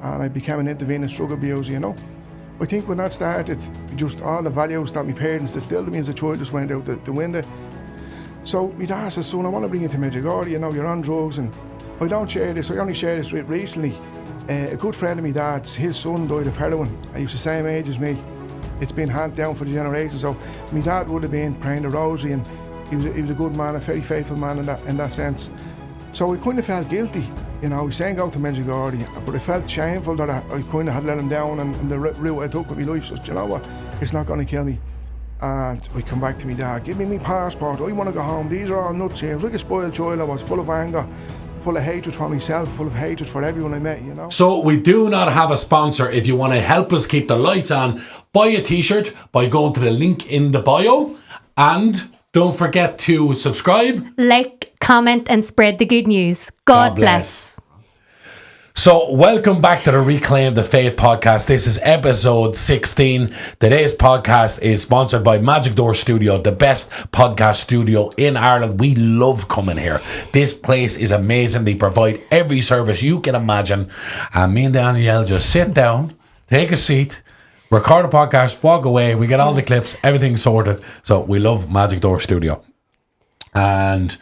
and I became an intervenient drug abuser, you know. I think when that started, just all the values that my parents instilled in me as a child just went out the window. So my dad said, son, I want to bring you to Medjugorje, you know, you're on drugs, and I don't share this, I only share this recently. A good friend of my dad's, his son died of heroin. He was the same age as me. It's been handed down for the generation, so my dad would have been praying the rosary, and he was a good man, a very faithful man in that sense. So I kind of felt guilty, you know, he's saying go to Medjugorje, but I felt shameful that I kind of had let him down, and the route I took with my life, so you know what, it's not going to kill me. And I come back to my dad, give me my passport, I want to go home, these are all nuts here. I was like a spoiled child, I was full of anger, full of hatred for myself, full of hatred for everyone I met, you know. So we do not have a sponsor. If you want to help us keep the lights on, buy a t-shirt by going to the link in the bio, and don't forget to subscribe, like, comment and spread the good news. God bless. So welcome back to the Reclaim the Faith podcast. This is episode 16. Today's podcast is sponsored by Medjugorje Studio, the best podcast studio in Ireland. We love coming here. This place is amazing. They provide every service you can imagine. And me and Danielle just sit down, take a seat, record a podcast, walk away. We get all the clips, everything sorted. So we love Medjugorje Studio. And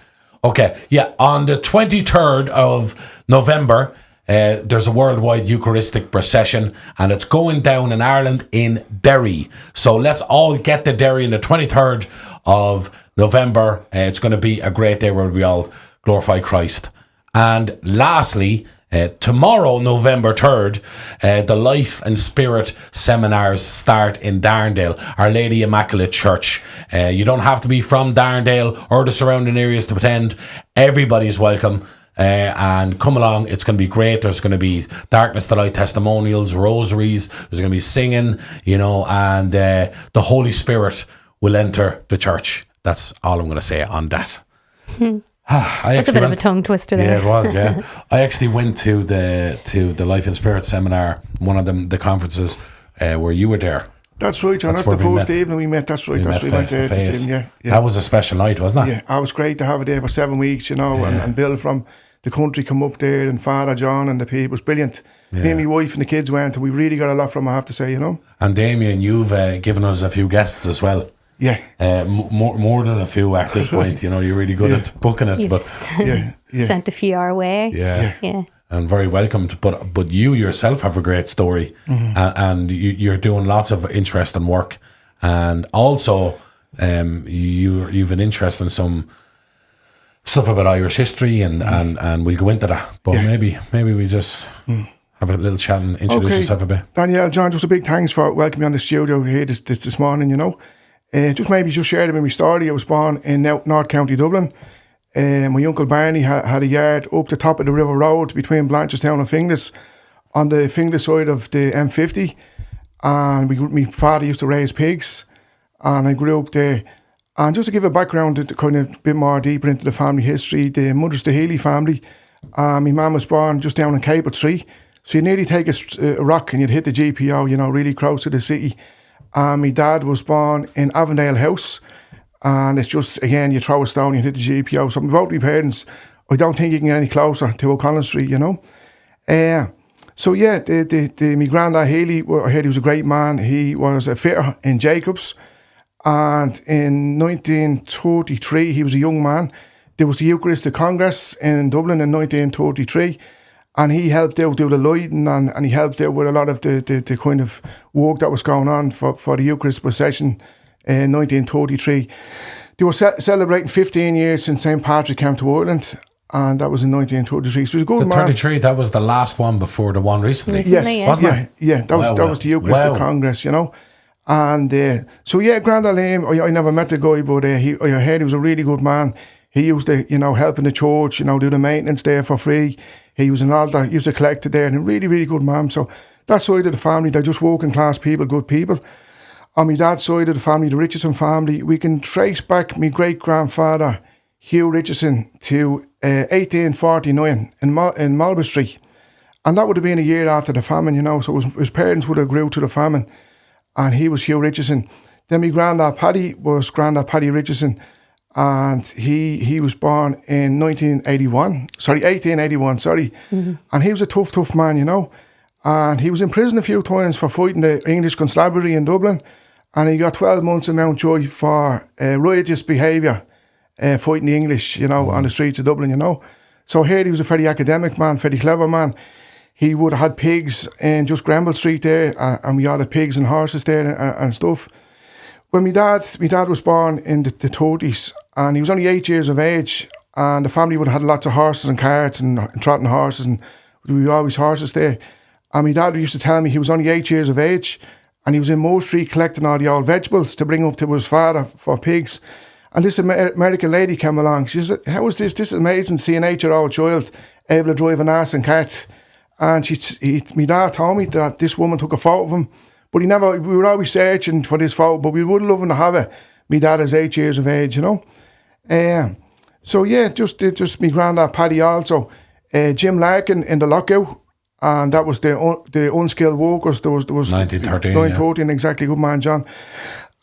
okay, yeah, on the 23rd of November, there's a worldwide Eucharistic procession, and it's going down in Ireland in Derry. So let's all get to Derry on the 23rd of November. It's going to be a great day where we all glorify Christ. And lastly, tomorrow, November 3rd, the Life and Spirit seminars start in Darndale, Our Lady Immaculate Church. You don't have to be from Darndale or the surrounding areas to attend. Everybody's welcome. And come along, it's going to be great. There's going to be darkness to light testimonials, rosaries, there's going to be singing, you know, and the Holy Spirit will enter the church. That's all I'm going to say on that. That's a bit of a tongue twister there. Yeah, it was, yeah. I actually went to the Life and Spirit seminar, one of the conferences where you were there. That's right, John. That's the first evening we met. That's right. We went there to see him, yeah. That was a special night, wasn't it? Yeah, it was great to have it there for 7 weeks, you know, and Bill from the country come up there, and Father John and the people. It was brilliant. Me and my wife and the kids went, and we really got a lot from it, I have to say, you know. And Damien, you've given us a few guests as well. Yeah. More than a few at this point, you know, you're really good at booking it. But sent a few our way. Yeah. And very welcomed. But you yourself have a great story, and you're doing lots of interesting work, and also you've an interest in some stuff about Irish history, and we'll go into that. But maybe we just have a little chat and introduce yourself a bit. Danielle, John, just a big thanks for welcoming me on the studio here this morning, you know. Just shared with my story. I was born in North County Dublin. My uncle Barney had a yard up the top of the River Road between Blanchardstown and Finglas, on the Finglas side of the M50. And my father used to raise pigs, and I grew up there. And just to give a background, to kind of a bit more deeper into the family history, the Mother's the Healy family. My mum was born just down in Capel Street, so you nearly take a rock and you'd hit the GPO, you know, really close to the city. My dad was born in Avondale House, and it's just, again, you throw a stone, you hit the GPO. So both my parents, I don't think you can get any closer to O'Connell Street, you know. So yeah, my granddad Healy, I heard he was a great man. He was a fitter in Jacobs, and in 1933, he was a young man. There was the Eucharistic Congress in Dublin in 1933, and he helped out do the lighting, and he helped out with a lot of the kind of work that was going on for the Eucharist procession in 1933. They were celebrating 15 years since St. Patrick came to Ireland, and that was in 1933. So he was a good man. 33, that was the last one before the one recently. Yes, wasn't it? Yeah, that was the Eucharistic Congress, you know. And so yeah, Grandad Liam, I never met the guy, but I heard he was a really good man. He used to, you know, help in the church, you know, do the maintenance there for free. He was an altar, he used to collect it there, and a really, really good man. So that side of the family, they're just working class people, good people. On my dad's side of the family, the Richardson family, we can trace back my great-grandfather, Hugh Richardson, to 1849 in Marlborough Street. And that would have been a year after the famine, you know, so his parents would have grew to the famine. And he was Hugh Richardson. Then my granddad Paddy was Grandad Paddy Richardson, and he was born in 1881, and he was a tough man, you know. And he was in prison a few times for fighting the English constabulary in Dublin. And he got 12 months in Mountjoy for riotous behaviour, fighting the English, on the streets of Dublin, So here he was a very academic man, very clever man. He would have had pigs in just Grenville Street there, and we had pigs and horses there and stuff. When my dad was born in the 30s, and he was only 8 years of age, and the family would have had lots of horses and carts and trotting horses, and there were always horses there. And my dad used to tell me he was only 8 years of age, and he was in Moore Street collecting all the old vegetables to bring up to his father for pigs. And this American lady came along. She said, "How is this? This is amazing to see an 8-year-old child able to drive an ass and cart." And my dad told me that this woman took a photo of him, but we were always searching for this photo, but we would love him to have it. My dad is 8 years of age, So yeah, just my granddad Paddy also. Jim Larkin in the lockout, and that was the unskilled workers. There was 1913, exactly, good man, John.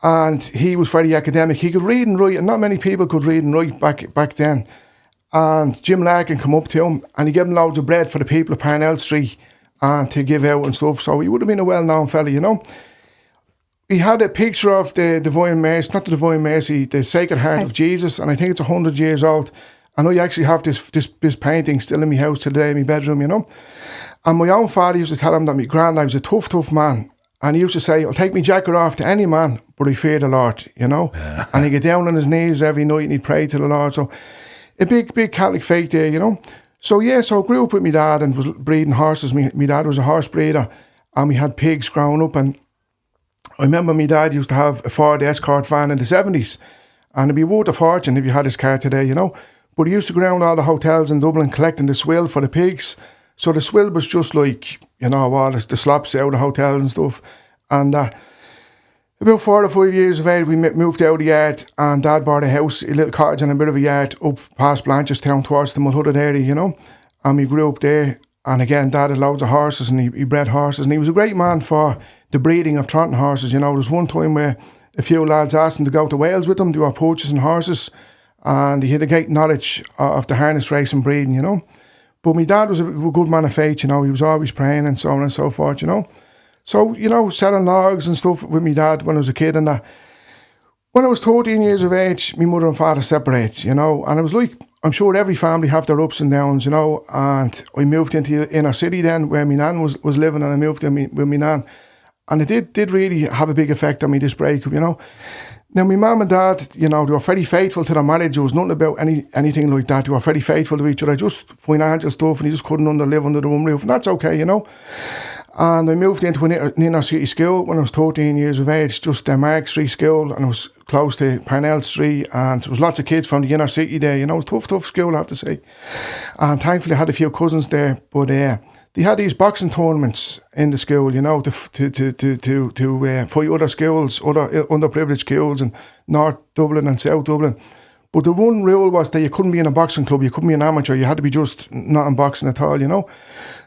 And he was very academic. He could read and write, and not many people could read and write back then. And Jim Larkin come up to him, and he gave him loads of bread for the people of Parnell Street and to give out and stuff. So he would have been a well-known fella, He had a picture of the Divine Mercy, not the Divine Mercy, the Sacred Heart of Jesus, and I think it's 100 years old. And I actually have this painting still in my house today, in my bedroom, And my own father used to tell him that my granddad was a tough man. And he used to say, "I'll take my jacket off to any man, but I fear the Lord," And he'd get down on his knees every night and he'd pray to the Lord. So a big Catholic faith there, So I grew up with my dad and was breeding horses. My dad was a horse breeder, and we had pigs growing up. And I remember my dad used to have a Ford Escort van in the 70s, and it'd be worth a fortune if you had his car today, But he used to go around all the hotels in Dublin collecting the swill for the pigs. So the swill was just like, all the slops out of the hotels and stuff. And about 4 or 5 years of age, we moved out of the yard, and Dad bought a house, a little cottage and a bit of a yard up past Blanchestown towards the Mulhooded area, And we grew up there. And again, Dad had loads of horses, and he bred horses. And he was a great man for the breeding of trotting horses, There was one time where a few lads asked him to go to Wales with them. They were purchasing horses. And he had a great knowledge of the harness racing breeding, But my dad was a good man of faith, He was always praying and so on and so forth, So, selling logs and stuff with my dad when I was a kid. And when I was 13 years of age, my mother and father separated, And it was like, I'm sure every family have their ups and downs, And I moved into the inner city then, where my nan was living, and I moved in with my nan. And it did really have a big effect on me, this breakup, Now, my mum and dad, they were very faithful to their marriage. There was nothing about anything like that. They were very faithful to each other, just financial stuff, and he just couldn't live under the one roof. And that's okay, And I moved into an inner city school when I was 13 years of age, just Mark Street School, and it was close to Parnell Street, and there was lots of kids from the inner city there, It was tough school, I have to say. And thankfully I had a few cousins there, but they had these boxing tournaments in the school, to fight other schools, other underprivileged schools in North Dublin and South Dublin. But the one rule was that you couldn't be in a boxing club, you couldn't be an amateur, you had to be just not in boxing at all,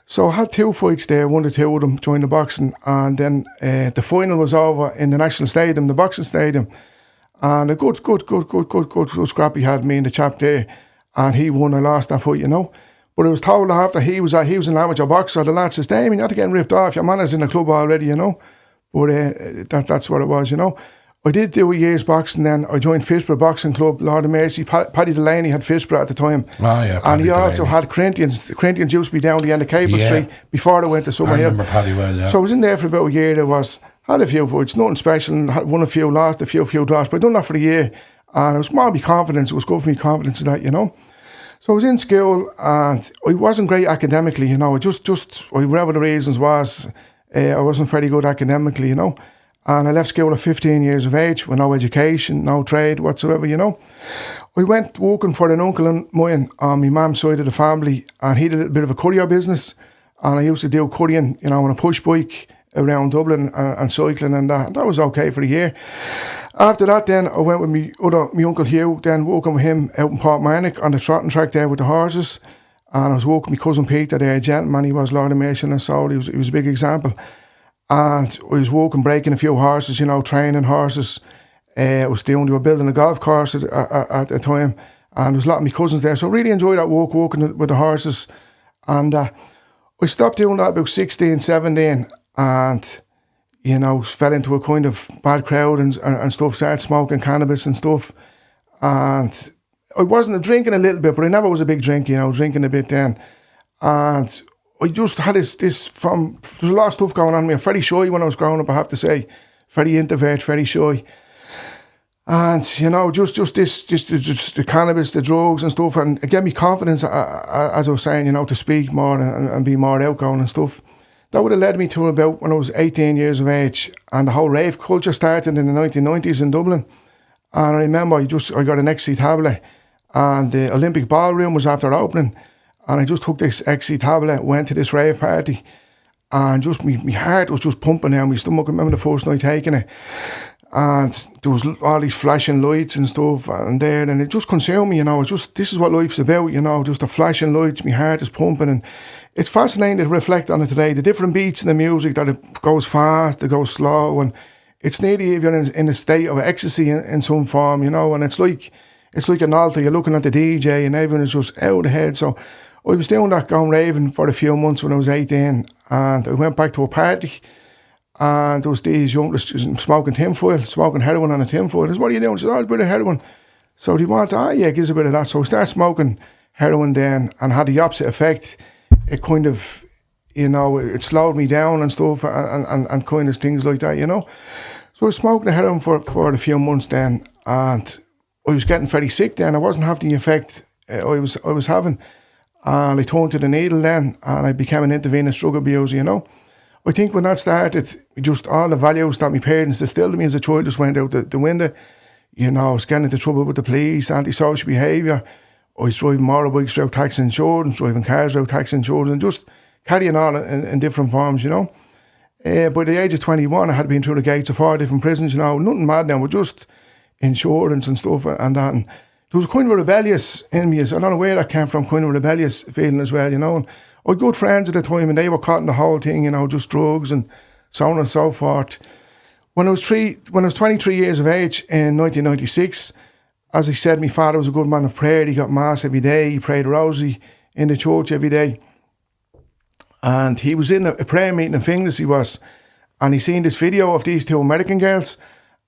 So I had 2 fights there, 1 or 2 of them joined the boxing, and then the final was over in the National Stadium, the boxing stadium, and a good scrap he had, me and the chap there, and he won. I lost that fight, But I was told after he was an amateur boxer, the lad says, "Damien, you're not getting ripped off, your man is in the club already, But that's what it was, I did do a year's boxing then. I joined Fishborough Boxing Club, Lord of Mercy. Paddy Delaney had Fishborough at the time. Oh, yeah, and he also had Corinthians. The Corinthians used to be down the end of Cable Street before they went to Summer Hill. I remember Paddy well, yeah. So I was in there for about a year. Had a few fights, nothing special, won a few, lost a few lost, but I done that for a year. And it was more my confidence, it was good for me confidence in that, So I was in school, and I wasn't great academically, whatever the reasons was, I wasn't very good academically, And I left school at 15 years of age with no education, no trade whatsoever, I went working for an uncle of mine on my mum's side of the family, and he did a little bit of a courier business, and I used to do couriering, on a push bike around Dublin and cycling, and that was okay for a year. After that then, I went with my Uncle Hugh, then working with him out in Portmarnock on the trotting track there with the horses, and I was working with my cousin Peter there, a gentleman, he was Lord of Mercy and Soul, he was a big example. And I was walking, breaking a few horses, training horses. They were building a golf course at the time. And there was a lot of my cousins there. So I really enjoyed that walking with the horses. And I I stopped doing that about 16, 17 and, you know, fell into a kind of bad crowd and stuff, started smoking cannabis and stuff. And I wasn't drinking a little bit, but I never was a big drinker, you know, drinking a bit then. And I just had this there's a lot of stuff going on with me. I'm very shy when I was growing up, I have to say. Very introvert, very shy. And, you know, just the cannabis, the drugs and stuff, and it gave me confidence, as I was saying, you know, to speak more and be more outgoing and stuff. That would have led me to about when I was 18 years of age, and the whole rave culture started in the 1990s in Dublin. And I remember I got an XC tablet, and the Olympic Ballroom was after opening, and I just took this XC tablet, went to this rave party, and just my heart was just pumping down my stomach. I remember the first night taking it. And there was all these flashing lights and stuff and it just consumed me, you know. It's just, this is what life's about, you know, just the flashing lights, my heart is pumping, and it's fascinating to reflect on it today, the different beats in the music, that it goes fast, it goes slow, and it's nearly if you're in a state of ecstasy in some form, you know, and it's like an altar, you're looking at the DJ and everyone is just out of the head. So I was doing that, going raving for a few months when I was 18, and I went back to a party. And there was these youngsters smoking tinfoil, smoking heroin on a tinfoil. I said, what are you doing? I said, oh, it's a bit of heroin. So do you want that? Yeah, gives a bit of that. So I started smoking heroin then, and had the opposite effect. It kind of, you know, it slowed me down and stuff, and kind of things like that, you know. So I was smoking the heroin for a few months then, and I was getting very sick then. I wasn't having the effect I was having. And I turned to the needle then, and I became an intravenous drug abuser, you know. I think when that started, just all the values that my parents instilled in me as a child just went out the window. You know, I was getting into trouble with the police, antisocial behaviour. I was driving motorbikes without tax insurance, driving cars without tax insurance, and just carrying on in different forms, you know. By the age of 21, I had been through the gates of 4 different prisons, you know, nothing mad now, but just insurance and stuff and that. And there was kind of a rebellious in me, I don't know where that came from, kind of a rebellious feeling as well, you know. And I had good friends at the time, and they were caught in the whole thing, you know, just drugs and so on and so forth. When I was 23 years of age in 1996, as I said, my father was a good man of prayer. He got mass every day. He prayed a rosary in the church every day. And he was in a prayer meeting in Finglas, he was, and he seen this video of these 2 American girls,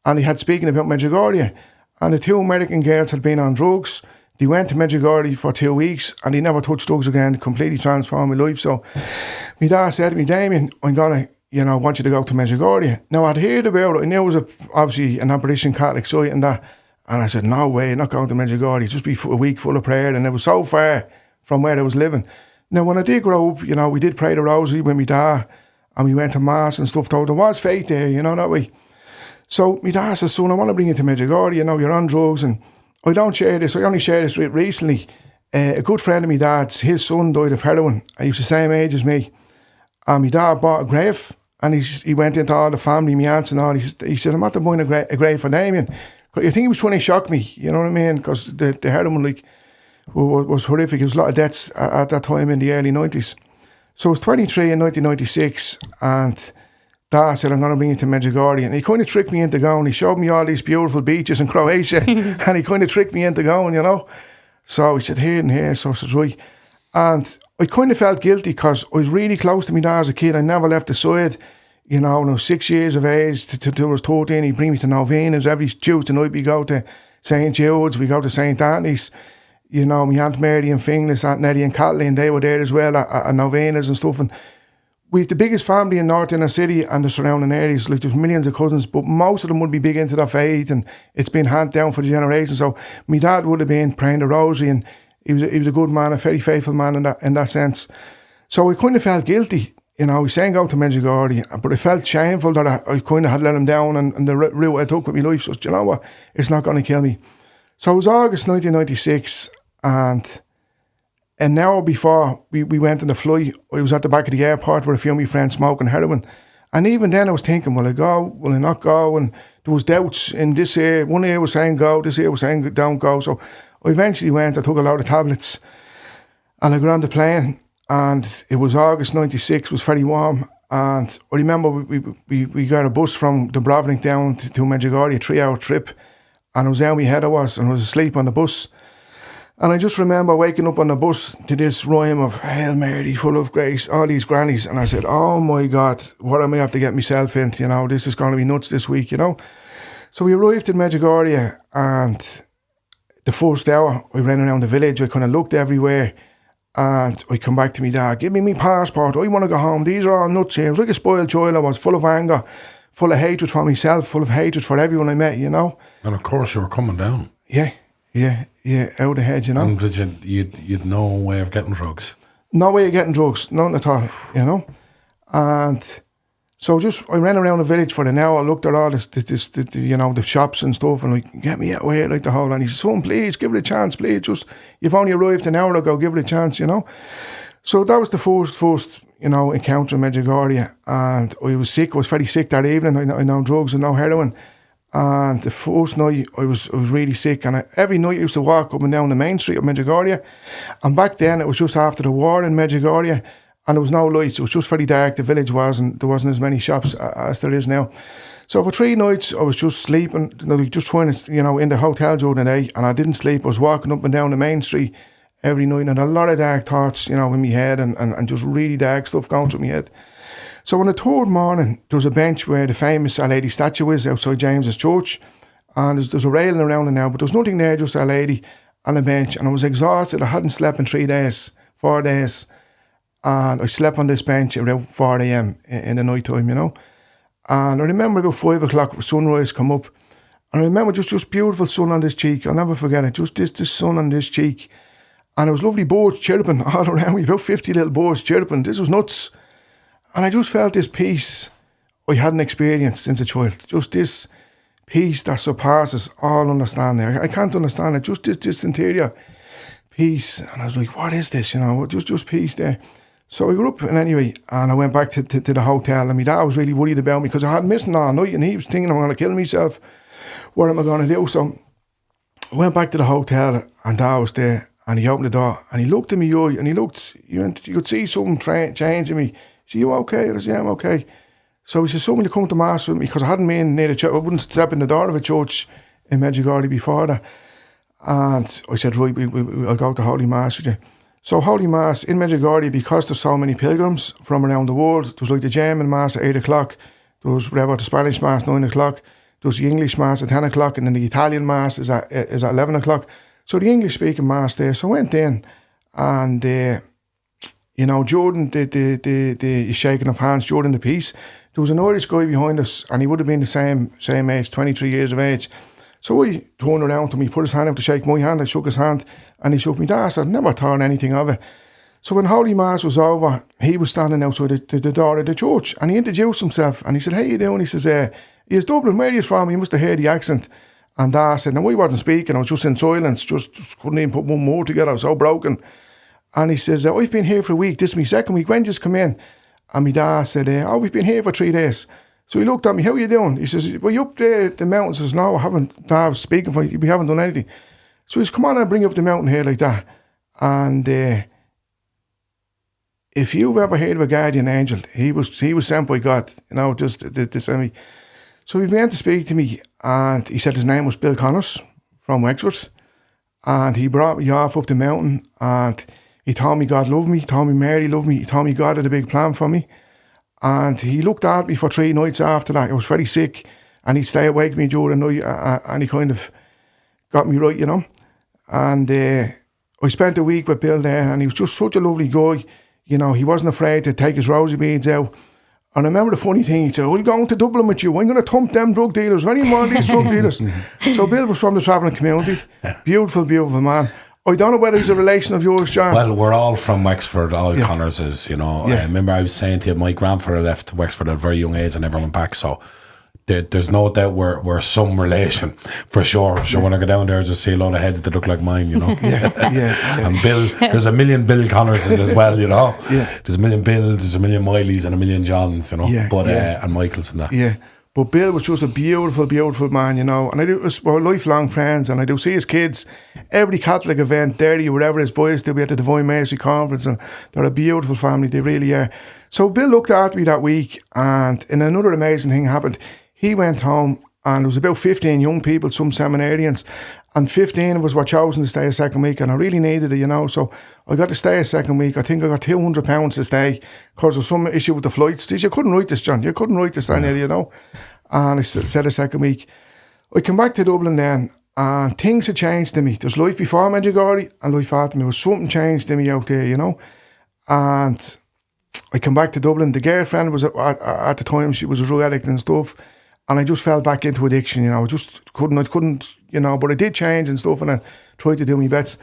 and he had speaking about Medjugorje. And the 2 American girls had been on drugs. They went to Medjugorje for 2 weeks, and they never touched drugs again. Completely transformed my life. So my dad said to me, Damien, I'm going to, you know, want you to go to Medjugorje. Now, I'd heard about it. I knew it was obviously an Aboriginal Catholic site and that. And I said, no way, not going to Medjugorje. Just be a week full of prayer. And it was so far from where I was living. Now, when I did grow up, you know, we did pray the rosary with my dad, and we went to mass and stuff. Though there was faith there, you know, that way. So my dad says, son, I want to bring you to Medjugorje. You know, you're on drugs. And I don't share this. I only shared this recently. A good friend of my dad's, his son died of heroin. He was the same age as me. And my dad bought a grave, and he went into all the family, my aunts and all. He said, I'm not buying a grave for Damien. I think he was trying to shock me, you know what I mean? Because the heroin was horrific. There was a lot of deaths at that time in the early 90s. So I was 23 in 1996, and Dad said, I'm going to bring you to Medjugorje. And he kind of tricked me into going. He showed me all these beautiful beaches in Croatia, and he kind of tricked me into going, you know. So he said, here and here. So I said, right. And I kind of felt guilty because I was really close to my dad as a kid. I never left the side. You know, when I was 6 years of age, till I was 13, he'd bring me to novenas. Every Tuesday night we go to St. Jude's, we go to St. Anthony's. You know, my Aunt Mary and Finglas, Aunt Nellie and Kathleen, they were there as well at novenas and stuff. And we've the biggest family in North Inner City and the surrounding areas. Like, there's millions of cousins, but most of them would be big into their faith, and it's been handed down for the generations. So my dad would have been praying the rosary, and he was a good man, a very faithful man in that sense. So I kind of felt guilty. You know, he's saying go to Medjugorje, but I felt shameful that I kind of had let him down, and the route I took with my life. So, you know what, it's not going to kill me. So it was August 1996, and an hour before we went on the flight, I was at the back of the airport with a few of my friends smoking heroin. And even then I was thinking, will I go, will I not go? And there was doubts in this ear. One ear was saying go, this ear was saying don't go. So I eventually went, I took a load of tablets, and I got on the plane. And it was August 96, it was very warm. And I remember we got a bus from Dubrovnik down to Medjugorje, a 3-hour trip. And I was down my head, and I was asleep on the bus. And I just remember waking up on the bus to this rhyme of Hail Mary, full of grace, all these grannies. And I said, oh my God, what am I have to get myself into? You know, this is going to be nuts this week, you know. So we arrived in Medjugorje, and the first hour I ran around the village. I kind of looked everywhere, and I come back to me dad, give me my passport. I want to go home. These are all nuts here. I was like a spoiled child. I was full of anger, full of hatred for myself, full of hatred for everyone I met, you know. And of course you were coming down. Yeah, out of head, you know. And did you'd no way of getting drugs? No way of getting drugs, none at all, you know. And so I ran around the village for an hour, looked at all this you know, the shops and stuff, and like, get me out of here, like the whole. And he said, son, please, give it a chance, please. Just, you've only arrived an hour ago, give it a chance, you know. So that was the first, you know, encounter in Medjugorje. And I was sick, I was very sick that evening. I know drugs and no heroin. And the first night I was really sick, and every night I used to walk up and down the main street of Medjugorje. And back then it was just after the war in Medjugorje, and there was no lights. It was just very dark. The village wasn't. There wasn't as many shops as there is now. So for 3 nights I was just sleeping, you know, just trying to, you know, in the hotel during the day, and I didn't sleep. I was walking up and down the main street every night, and a lot of dark thoughts, you know, in my head, and just really dark stuff going through my head. So on the third morning, there was a bench where the famous Our Lady statue is outside James's church, and there's a railing around it now, but there was nothing there, just Our Lady on a bench. And I was exhausted. I hadn't slept in 4 days, and I slept on this bench around 4 a.m. in the night time, you know. And I remember about 5 o'clock, sunrise come up, and I remember just beautiful sun on this cheek. I'll never forget it. Just this sun on this cheek, and it was lovely birds chirping all around me, about 50 little birds chirping. This was nuts. And I just felt this peace I hadn't experienced since a child. Just this peace that surpasses all understanding. I can't understand it. Just this interior peace. And I was like, what is this? You know, just peace there. So I grew up, and anyway, and I went back to the hotel, and my dad was really worried about me because I had missing all night, and he was thinking I'm going to kill myself. What am I going to do? So I went back to the hotel, and Dad was there, and he opened the door, and he looked in my eye, and you could see something changing me. He said, you okay? I said, yeah, I'm okay. So he said, someone to come to mass with me, because I hadn't been near the church. I wouldn't step in the door of a church in Medjugorje before that. And I said, right, I'll go to Holy Mass with you. So Holy Mass in Medjugorje, because there's so many pilgrims from around the world, there's like the German Mass at 8 o'clock, there was whatever, the Spanish Mass 9 o'clock, there's the English Mass at 10 o'clock, and then the Italian Mass is at 11 o'clock. So the English speaking Mass there. So I went in, and you know, during the shaking of hands, during the peace, there was an Irish guy behind us, and he would have been the same age, 23 years of age. So I turned around to him, he put his hand out to shake my hand, I shook his hand, and he shook me. Dad, I never thought anything of it. So when Holy Mass was over, he was standing outside the door of the church, and he introduced himself, and he said, how you doing? He says, he's Dublin, where are you from? He must have heard the accent. And Dad said, no, I wasn't speaking, I was just in silence, just couldn't even put one word together, I was so broken. And he says, I've been here for a week, this is my second week, when did you come in? And my dad said, we've been here for 3 days. So he looked at me, how are you doing? He says, well, you up there at the mountains? I says, no, I haven't, Dad, speaking for you, we haven't done anything. So he says, come on, I'll bring you up the mountain here like that. And if you've ever heard of a guardian angel, he was sent by God, you know, just to send me. So he began to speak to me, and he said his name was Bill Connors from Wexford. And he brought me off up the mountain, and he told me God loved me, he told me Mary loved me, he told me God had a big plan for me. And he looked at me for 3 nights after that. I was very sick, and he'd stay awake with me during the night, and he kind of got me right, you know. And I spent a week with Bill there, and he was just such a lovely guy. You know, he wasn't afraid to take his rosy beads out. And I remember the funny thing, he said, I'm going to Dublin with you, I'm going to thump them drug dealers, any more of these drug dealers. So Bill was from the travelling community, beautiful, beautiful man. I don't know whether he's a relation of yours, John. Well, we're all from Wexford, all Connors is, you know. Yeah. I remember I was saying to you, my grandfather left Wexford at a very young age and never went back, so there's no doubt we're some relation, for sure. So when I go down there, I just see a lot of heads that look like mine, you know. Yeah. And Bill, there's a million Bill Connorses as well, you know. Yeah. There's a million Bill, there's a million Mileys and a million Johns, you know. Yeah, but and Michaels and that. Yeah. But Bill was just a beautiful, beautiful man, you know. And we're lifelong friends, and I do see his kids every Catholic event, Derry, wherever his boys do, be at the Divine Mercy Conference, and they're a beautiful family, they really are. So Bill looked after me that week, and another amazing thing happened. He went home, And there was about 15 young people, some seminarians, and 15 of us were chosen to stay a second week, and I really needed it, So I got to stay a second week. I think I got £200 to stay because there was some issue with the flights. You couldn't write this, John. You couldn't write this, Daniel, And I stayed a second week. I came back to Dublin then, and things had changed to me. There's life before Medjugorje and life after me. There was something changed to me out there, And I came back to Dublin. The girlfriend was at the time, she was a drug addict and stuff. And I just fell back into addiction, I just couldn't, but I did change and stuff, and I tried to do my best.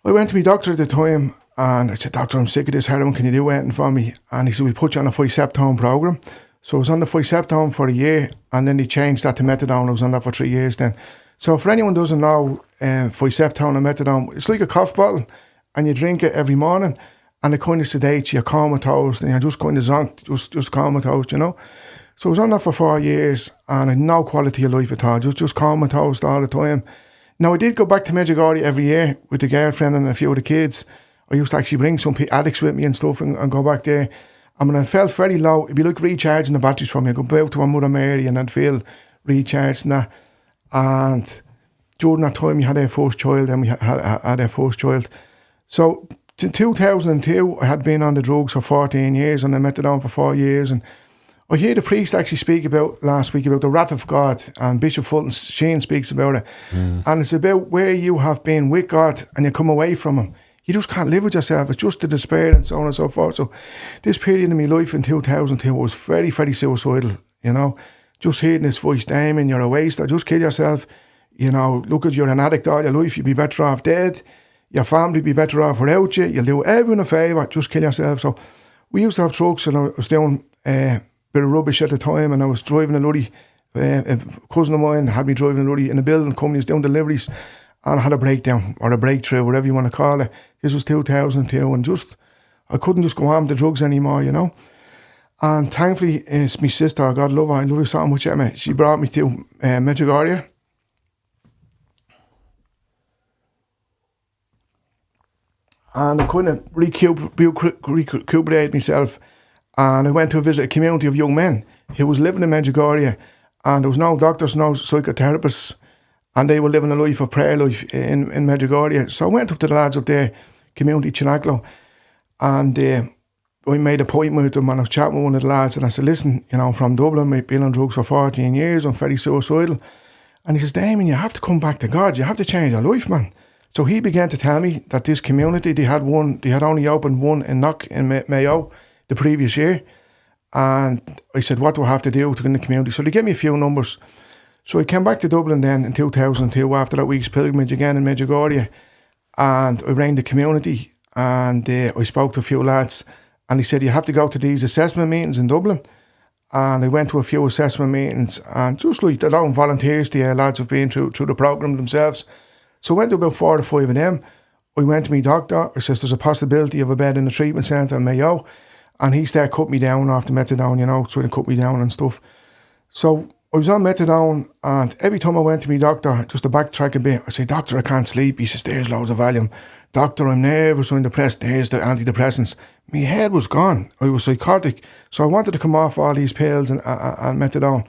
I went to my doctor at the time, and I said, Doctor, I'm sick of this heroin, can you do anything for me? And he said, we'll put you on a physeptone program. So I was on the physeptone for a year, and then they changed that to methadone. I was on that for 3 years then. So for anyone who doesn't know, physeptone and methadone, it's like a cough bottle, and you drink it every morning, and it kind of sedates you, you're comatose, and you're just kind of zonked, just comatose, So I was on that for 4 years, and I had no quality of life at all, just comatose all the time. Now, I did go back to Medjugorje every year with the girlfriend and a few of the kids. I used to actually bring some addicts with me and stuff and go back there. And when I felt very low, it'd be like recharging the batteries for me. I'd go out to my Mother Mary and I'd feel recharged and that. And during that time, we had our first child, and we had our first child. So, in 2002, I had been on the drugs for 14 years, and I methadone for 4 years, and I hear the priest actually speak about last week about the wrath of God, and Bishop Fulton Sheen speaks about it. And it's about where you have been with God and you come away from him. You just can't live with yourself. It's just the despair and so on and so forth. So this period in my life in 2002 was very, very suicidal, Just hearing this voice, Damien, you're a waster, just kill yourself. Look at you're an addict all your life, you'd be better off dead. Your family would be better off without you. You'll do everyone a favour, just kill yourself. So we used to have trucks, and I was doing bit of rubbish at the time, and I was driving a lorry. A cousin of mine had me driving a lorry in a building company, was doing deliveries, and I had a breakdown or a breakthrough, whatever you want to call it. This was 2002, and I couldn't just go on with the drugs anymore, And thankfully, it's my sister, God love her, I love her so much, Emma. She brought me to Medjugorje. And I couldn't recuperate myself. And I went to visit a community of young men who was living in Medjugorje, and there was no doctors, no psychotherapists, and they were living a life of prayer life in Medjugorje. So I went up to the lads up there, Community Cenacolo, and I made an appointment with them, and I was chatting with one of the lads, and I said, listen, I'm from Dublin, I've been on drugs for 14 years, I'm very suicidal. And he says, Damien, you have to come back to God, you have to change your life, man. So he began to tell me that this community, they had only opened one in Mayo, the previous year, and I said, what do I have to do to get in the community? So they gave me a few numbers. So I came back to Dublin then in 2002 after that week's pilgrimage again in Medjugorje, and I rang the community, and I spoke to a few lads, and he said, you have to go to these assessment meetings in Dublin. And I went to a few assessment meetings, and just like their own volunteers, the lads have been through the programme themselves. So I went to about 4 or 5 of them. I went to my doctor, I says there's a possibility of a bed in the treatment centre in Mayo. And he started cut me down after methadone, trying to cut me down and stuff. So I was on methadone, and every time I went to my doctor, just to backtrack a bit, I say, Doctor, I can't sleep. He says, there's loads of Valium. Doctor, I'm never so depressed. There's the antidepressants. My head was gone. I was psychotic. So I wanted to come off all these pills and methadone.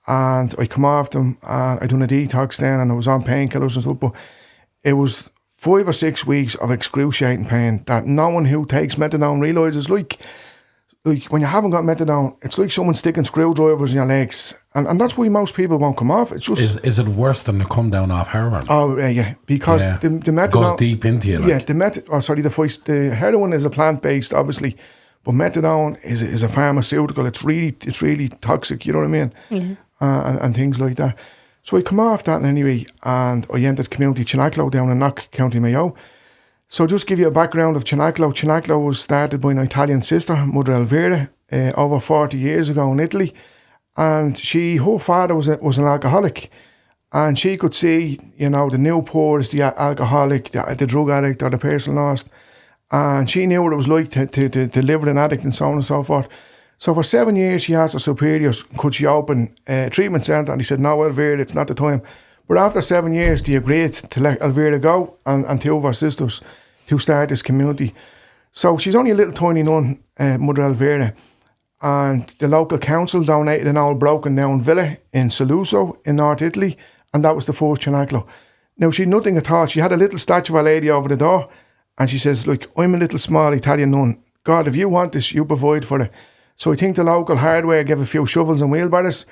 And I come off them, and I done a detox then, and I was on painkillers and stuff. But it was 5 or 6 weeks of excruciating pain that no one who takes methadone realises. Like when you haven't got methadone, it's like someone sticking screwdrivers in your legs, and that's why most people won't come off. It's just is it worse than the come down off heroin? Oh yeah, because the methadone goes deep into you. Yeah, the heroin is a plant based, obviously, but methadone is a pharmaceutical. It's really toxic. You know what I mean? Yeah. And things like that. So I come off that anyway, and I entered Community Cenacolo down in Knock, County Mayo. So just give you a background of Cenacolo. Cenacolo was started by an Italian sister, Mother Elvira, over 40 years ago in Italy. And her father was an alcoholic. And she could see, the new poor is the alcoholic, the drug addict, or the person lost. And she knew what it was like to live with an addict and so on and so forth. So for 7 years, she asked her superiors, could she open a treatment centre? And he said, no, Elvira, it's not the time. But after 7 years, they agreed to let Elvira go and 2 of her sisters to start this community. So she's only a little tiny nun, Mother Elvira. and the local council donated an old broken down villa in Saluzzo in North Italy, and that was the first Cenacolo. Now, she had nothing at all. She had a little statue of a lady over the door, and she says, look, I'm a little small Italian nun. God, if you want this, you provide for it. So I think the local hardware gave a few shovels and wheelbarrows,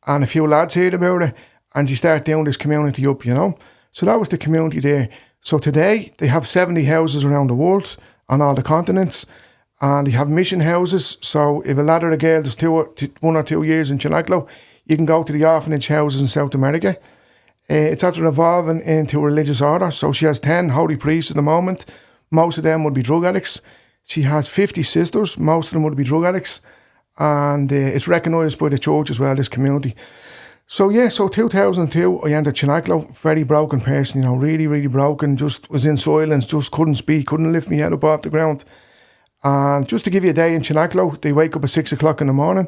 and a few lads heard about it, and she started doing this community up, you know. So that was the community there. So today, they have 70 houses around the world, on all the continents, and they have mission houses. So if a lad or a girl does 1 or 2 years in Cenacolo, you can go to the orphanage houses in South America. It's after evolving into a religious order. So she has 10 holy priests at the moment. Most of them would be drug addicts. She has 50 sisters. Most of them would be drug addicts. And it's recognised by the church as well, this community. So 2002, I entered Cenacolo, very broken person, you know, really, really broken, just was in silence, just couldn't speak, couldn't lift my head up off the ground. And just to give you a day in Cenacolo, they wake up at 6 o'clock in the morning,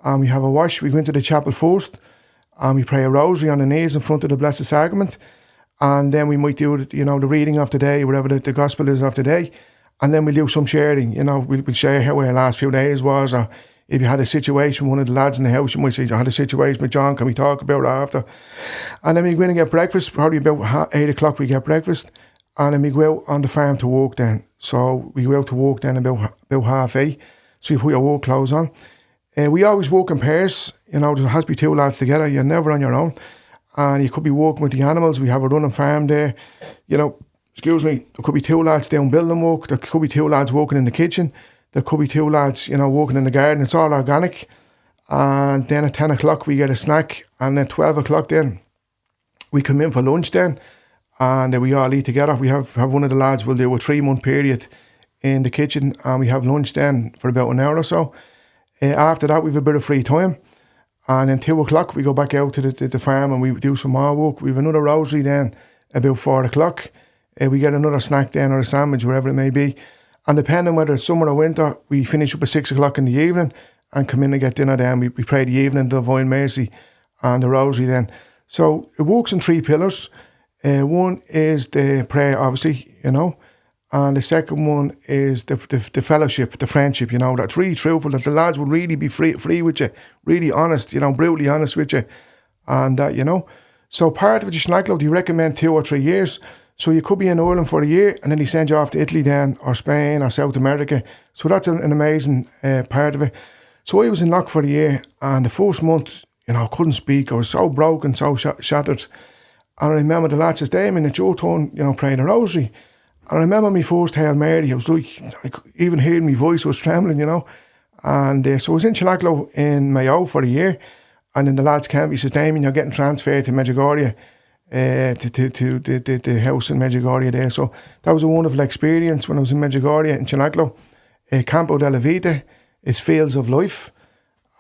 and we have a wash. We go into the chapel first, and we pray a rosary on the knees in front of the Blessed Sacrament. And then we might do, you know, the reading of the day, whatever the gospel is of the day. And then we'll do some sharing, you know, we'll share how our last few days was, or if you had a situation, one of the lads in the house, you might say, I had a situation with John, can we talk about it after? And then we go in and get breakfast, probably about 8 o'clock we get breakfast, and then we go out on the farm to work then. So we go out to work then about 8:30, so you put your work clothes on. We always work in pairs, you know, there has to be 2 lads together, you're never on your own. And you could be working with the animals, we have a running farm there, you know, there could be 2 lads doing building work, there could be 2 lads working in the kitchen, there could be 2 lads, you know, working in the garden. It's all organic. And then at 10 o'clock we get a snack. And at 12 o'clock then, we come in for lunch then. And then we all eat together. We have one of the lads will do a 3-month period in the kitchen. And we have lunch then for about an hour or so. After that, we have a bit of free time. And then 2 o'clock, we go back out to the farm and we do some more work. We have another rosary then about 4 o'clock. We get another snack then or a sandwich, wherever it may be. And depending whether it's summer or winter, we finish up at 6 o'clock in the evening and come in and get dinner then. We pray the evening, the Divine Mercy and the Rosary then. So it works in 3 pillars. One is the prayer, obviously, you know. And the second one is the fellowship, the friendship, you know. That's really truthful, that the lads will really be free with you, really honest, you know, brutally honest with you. And that, you know. So part of the Cenacolo, they recommend 2 or 3 years. So you could be in Ireland for a year and then they send you off to Italy then, or Spain or South America. So that's an amazing part of it. So I was in Knock for a year, and the first month, you know, I couldn't speak. I was so broken, so shattered. And I remember the lad says, Damien, it's your turn, you know, praying the rosary. And I remember my first Hail Mary, I was like, even hearing my voice was trembling, you know. And so I was in Cenacolo in Mayo for a year. And in the lads' camp, he says, Damien, you're getting transferred to Medjugorje. To the house in Medjugorje there. So that was a wonderful experience when I was in Medjugorje in Cenacolo. Campo della Vita is Fields of Life,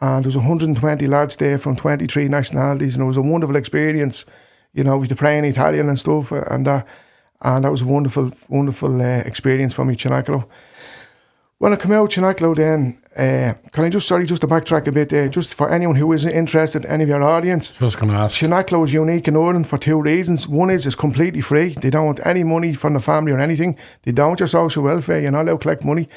and there was 120 lads there from 23 nationalities, and it was a wonderful experience, you know, with the praying Italian and stuff, and that was a wonderful experience for me, Cenacolo. When I come out Cenacolo then, can I just to backtrack a bit there, just for anyone who isn't interested, any of your audience. Just going to ask. Cenacolo is unique in Ireland for 2 reasons. One is it's completely free. They don't want any money from the family or anything. They don't want your social welfare. You're not allowed to collect money.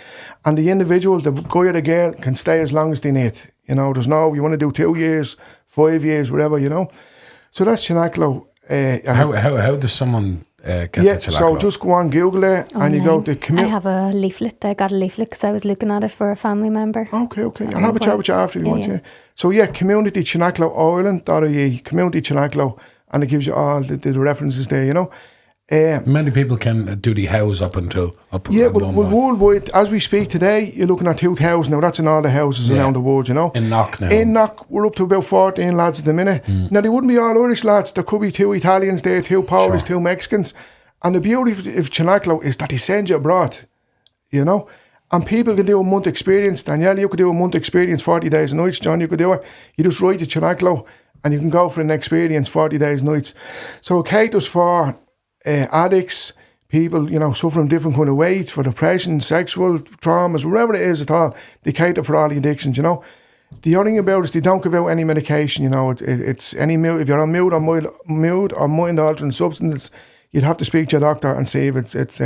And the individual, the guy or the girl, can stay as long as they need. You know, there's no, you want to do 2 years, 5 years, whatever, you know. So that's Cenacolo. How does someone get to Cenacolo? So just go on Google it and you go to I have a leaflet. I got a leaflet because I was looking at it for a family member. Okay. I'll have a chat with you after you want to. So Community Cenacolo Ireland.ie, Community Cenacolo, and it gives you all the references there, you know. Many people can do the house up worldwide, as we speak today, you're looking at 2,000. Now that's in all the houses around the world, you know. In Knock now. In Knock, we're up to about 14 lads at the minute. Now they wouldn't be all Irish lads. There could be 2 Italians there, 2 Polish, 2 Mexicans. And the beauty of Cenacolo is that they send you abroad, you know. And people can do a month experience. Danielle, you could do a month experience, 40 days and nights. John, you could do it. You just write to Cenacolo and you can go for an experience, 40 days and nights. So it caters for addicts, people, you know, suffering different kind of ways, for depression, sexual traumas, whatever it is at all. They cater for all the addictions, you know. The only thing about it is they don't give out any medication, you know. It's any if you're on mood or mind altering substance, you'd have to speak to a doctor and see if it's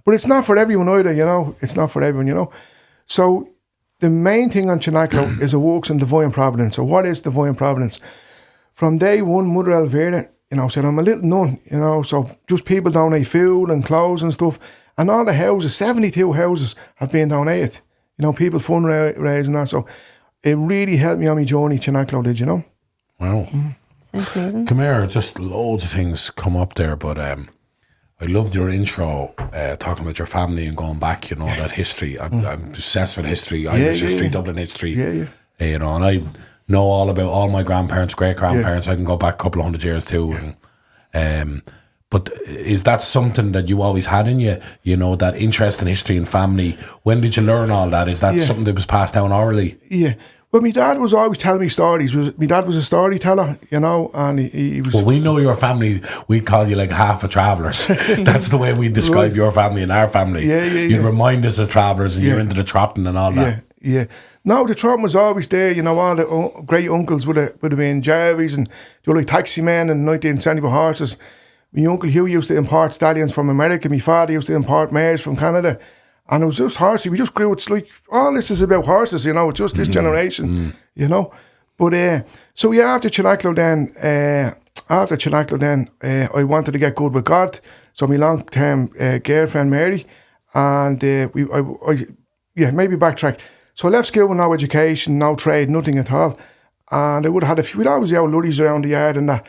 but it's not for everyone either, you know. It's not for everyone, you know. So the main thing on Cenacolo is it works in divine providence. So what is divine providence? From day one, Mother Elvira, said, I'm a little nun, so just people donate food and clothes and stuff. And all the houses, 72 houses have been donated. People fundraising that. So it really helped me on my journey, Cenacolo did, Wow. Sounds amazing. Come here, just loads of things come up there, but I loved your intro, talking about your family and going back, that history. I'm obsessed with history, Irish history, Dublin history. Yeah. And I know all about all my grandparents, great-grandparents. I can go back a couple of hundred years too. And, but is that something that you always had in you, that interest in history and family? When did you learn all that? Is that something that was passed down orally? Yeah. Well, my dad was always telling me stories. My dad was a storyteller, and he was... Well, we know your family, we call you like half a travellers. That's the way we describe your family and our family. Yeah. You'd remind us of travellers, and you're into the trotting and all that. Yeah. No, the trotting was always there. All the great uncles would have been Jarvis and the other taxi men and 19th century horses. My uncle Hugh used to import stallions from America. My father used to import mares from Canada. And it was just horsey. We just grew. It's like, all this is about horses, it's just this generation, But, so yeah, after Cenacolo then, I wanted to get good with God. So my long-term girlfriend, Mary, and maybe backtrack. So I left school with no education, no trade, nothing at all. And I would have had we'd always have lorries around the yard and that.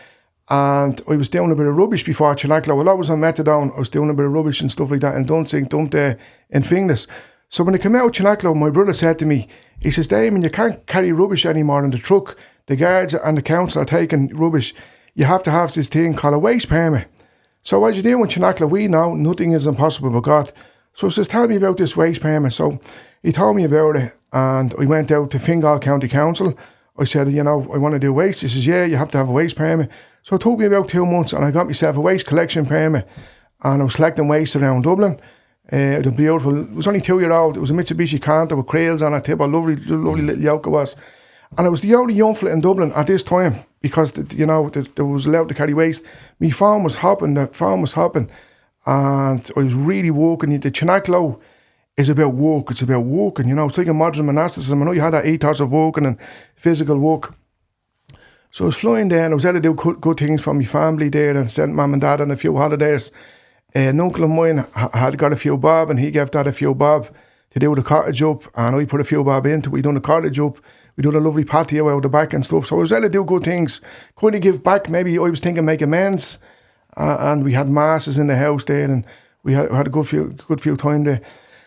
And I was doing a bit of rubbish before Cenacolo. Well, I was on methadone. I was doing a bit of rubbish and stuff like that and dumped in Finglas. So when I came out of Cenacolo, my brother said to me, he says, Damien, you can't carry rubbish anymore in the truck. The guards and the council are taking rubbish. You have to have this thing called a waste permit. So as you do in Cenacolo, we know nothing is impossible with God. So he says, tell me about this waste permit. So he told me about it, and I went out to Fingal County Council. I said, I want to do waste. He says, yeah, you have to have a waste permit. So it took me about 2 months, and I got myself a waste collection permit, and I was collecting waste around Dublin. It was beautiful. It was only 2-year-old. It was a Mitsubishi Canter with creels on it. A lovely little yoke it was. And I was the only young fella in Dublin at this time because, there was allowed to carry waste. My farm was hopping, and I was really working. The Cenacolo is about work. It's about working, It's like a modern monasticism. I know you had that ethos of working and physical work. So I was flying there, and I was able to do good things for my family there and sent mum and dad on a few holidays. An uncle of mine had got a few bob, and he gave dad a few bob to do the cottage up, and I put a few bob into it. We done the cottage up. We done a lovely patio out the back and stuff. So I was able to do good things. Kind of give back. Maybe I was thinking make amends. And we had masses in the house there, and we had a good few time there.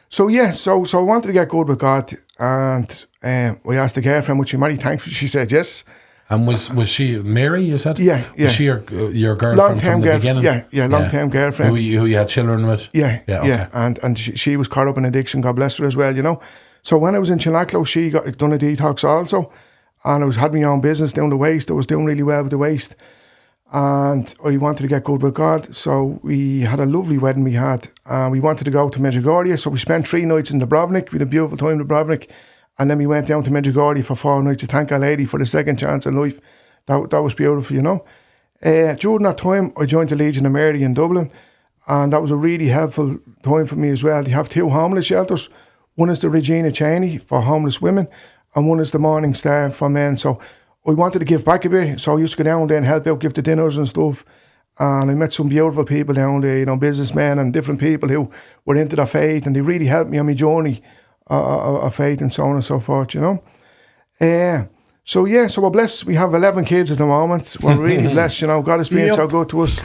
So yeah, so I wanted to get good with God, and I asked the girlfriend, would she marry? Thankfully, she said yes. And was she Mary, you said? Yeah. Was she your girlfriend long-term from the beginning? Yeah, long-term girlfriend. Who you had children with? Yeah. Okay. And she was caught up in addiction, God bless her as well, So when I was in Cenacolo, she got done a detox also, and I had my own business doing the waste. I was doing really well with the waste, and I wanted to get good with God. So we had a lovely wedding we had, and we wanted to go to Medjugorje. So we spent 3 nights in Dubrovnik. We had a beautiful time in Dubrovnik. And then we went down to Medjugorje for 4 nights to thank Our Lady for the second chance in life. That was beautiful, During that time, I joined the Legion of Mary in Dublin, and that was a really helpful time for me as well. They have 2 homeless shelters. One is the Regina Cheney for homeless women, and one is the Morning Star for men. So I wanted to give back a bit, so I used to go down there and help out, give the dinners and stuff. And I met some beautiful people down there, businessmen and different people who were into their faith, and they really helped me on my journey of faith and so on and so forth, So we're blessed. We have 11 kids at the moment. We're really blessed, God has been so good to us.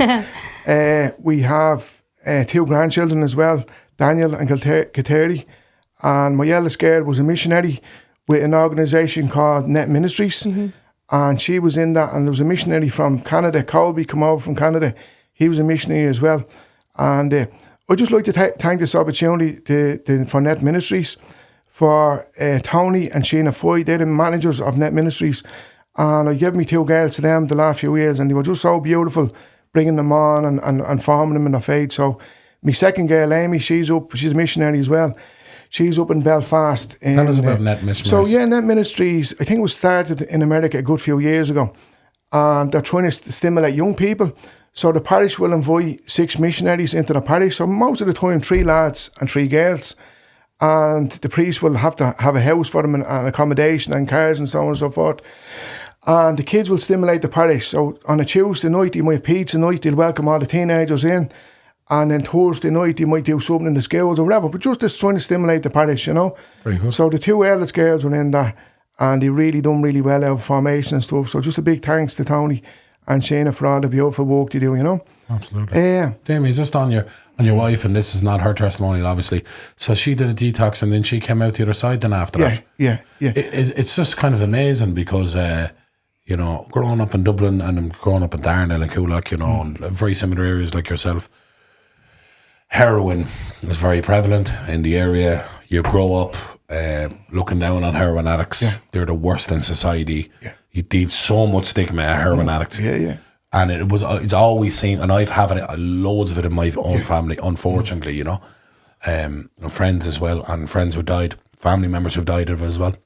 We have 2 grandchildren as well, Daniel and Kateri. And my eldest girl was a missionary with an organisation called Net Ministries. Mm-hmm. And she was in that, and there was a missionary from Canada, Colby, come over from Canada. He was a missionary as well. And I'd just like to thank this opportunity for Net Ministries, for Tony and Sheena Foy. They're the managers of Net Ministries. And I gave me 2 girls to them the last few years, and they were just so beautiful, bringing them on and forming them in their faith. So my second girl, Amy, she's a missionary as well. She's up in Belfast. Tell us about Net Ministries. So yeah, Net Ministries, I think it was started in America a good few years ago. And they're trying to stimulate young people. So the parish will invite 6 missionaries into the parish. So most of the time, 3 lads and 3 girls. and the priest will have to have a house for them and accommodation and cars and so on and so forth. And the kids will stimulate the parish. So on a Tuesday night, you might have pizza night, they'll welcome all the teenagers in. And then Thursday night, you might do something in the schools or whatever, but just trying to stimulate the parish, you know. Very good. So the 2 eldest girls were in that, and they really done really well out of formation and stuff. So just a big thanks to Tony and Shana for all the beautiful work they do, you know. Absolutely. Yeah. Damien, just on your wife, and this is not her testimonial, obviously. So she did a detox, and then she came out the other side. Then after that, it's just kind of amazing because you know, growing up in Dublin and growing up in Darnell and Coolock, you know, and very similar areas like yourself, heroin is very prevalent in the area. You grow up looking down on heroin addicts. Yeah. They're the worst in society. Yeah. You've so much stigma at heroin addicts. Yeah. And it's always seemed, and I've had loads of it in my own family, unfortunately, you know. Friends as well, and friends who died, family members who've died of it as well.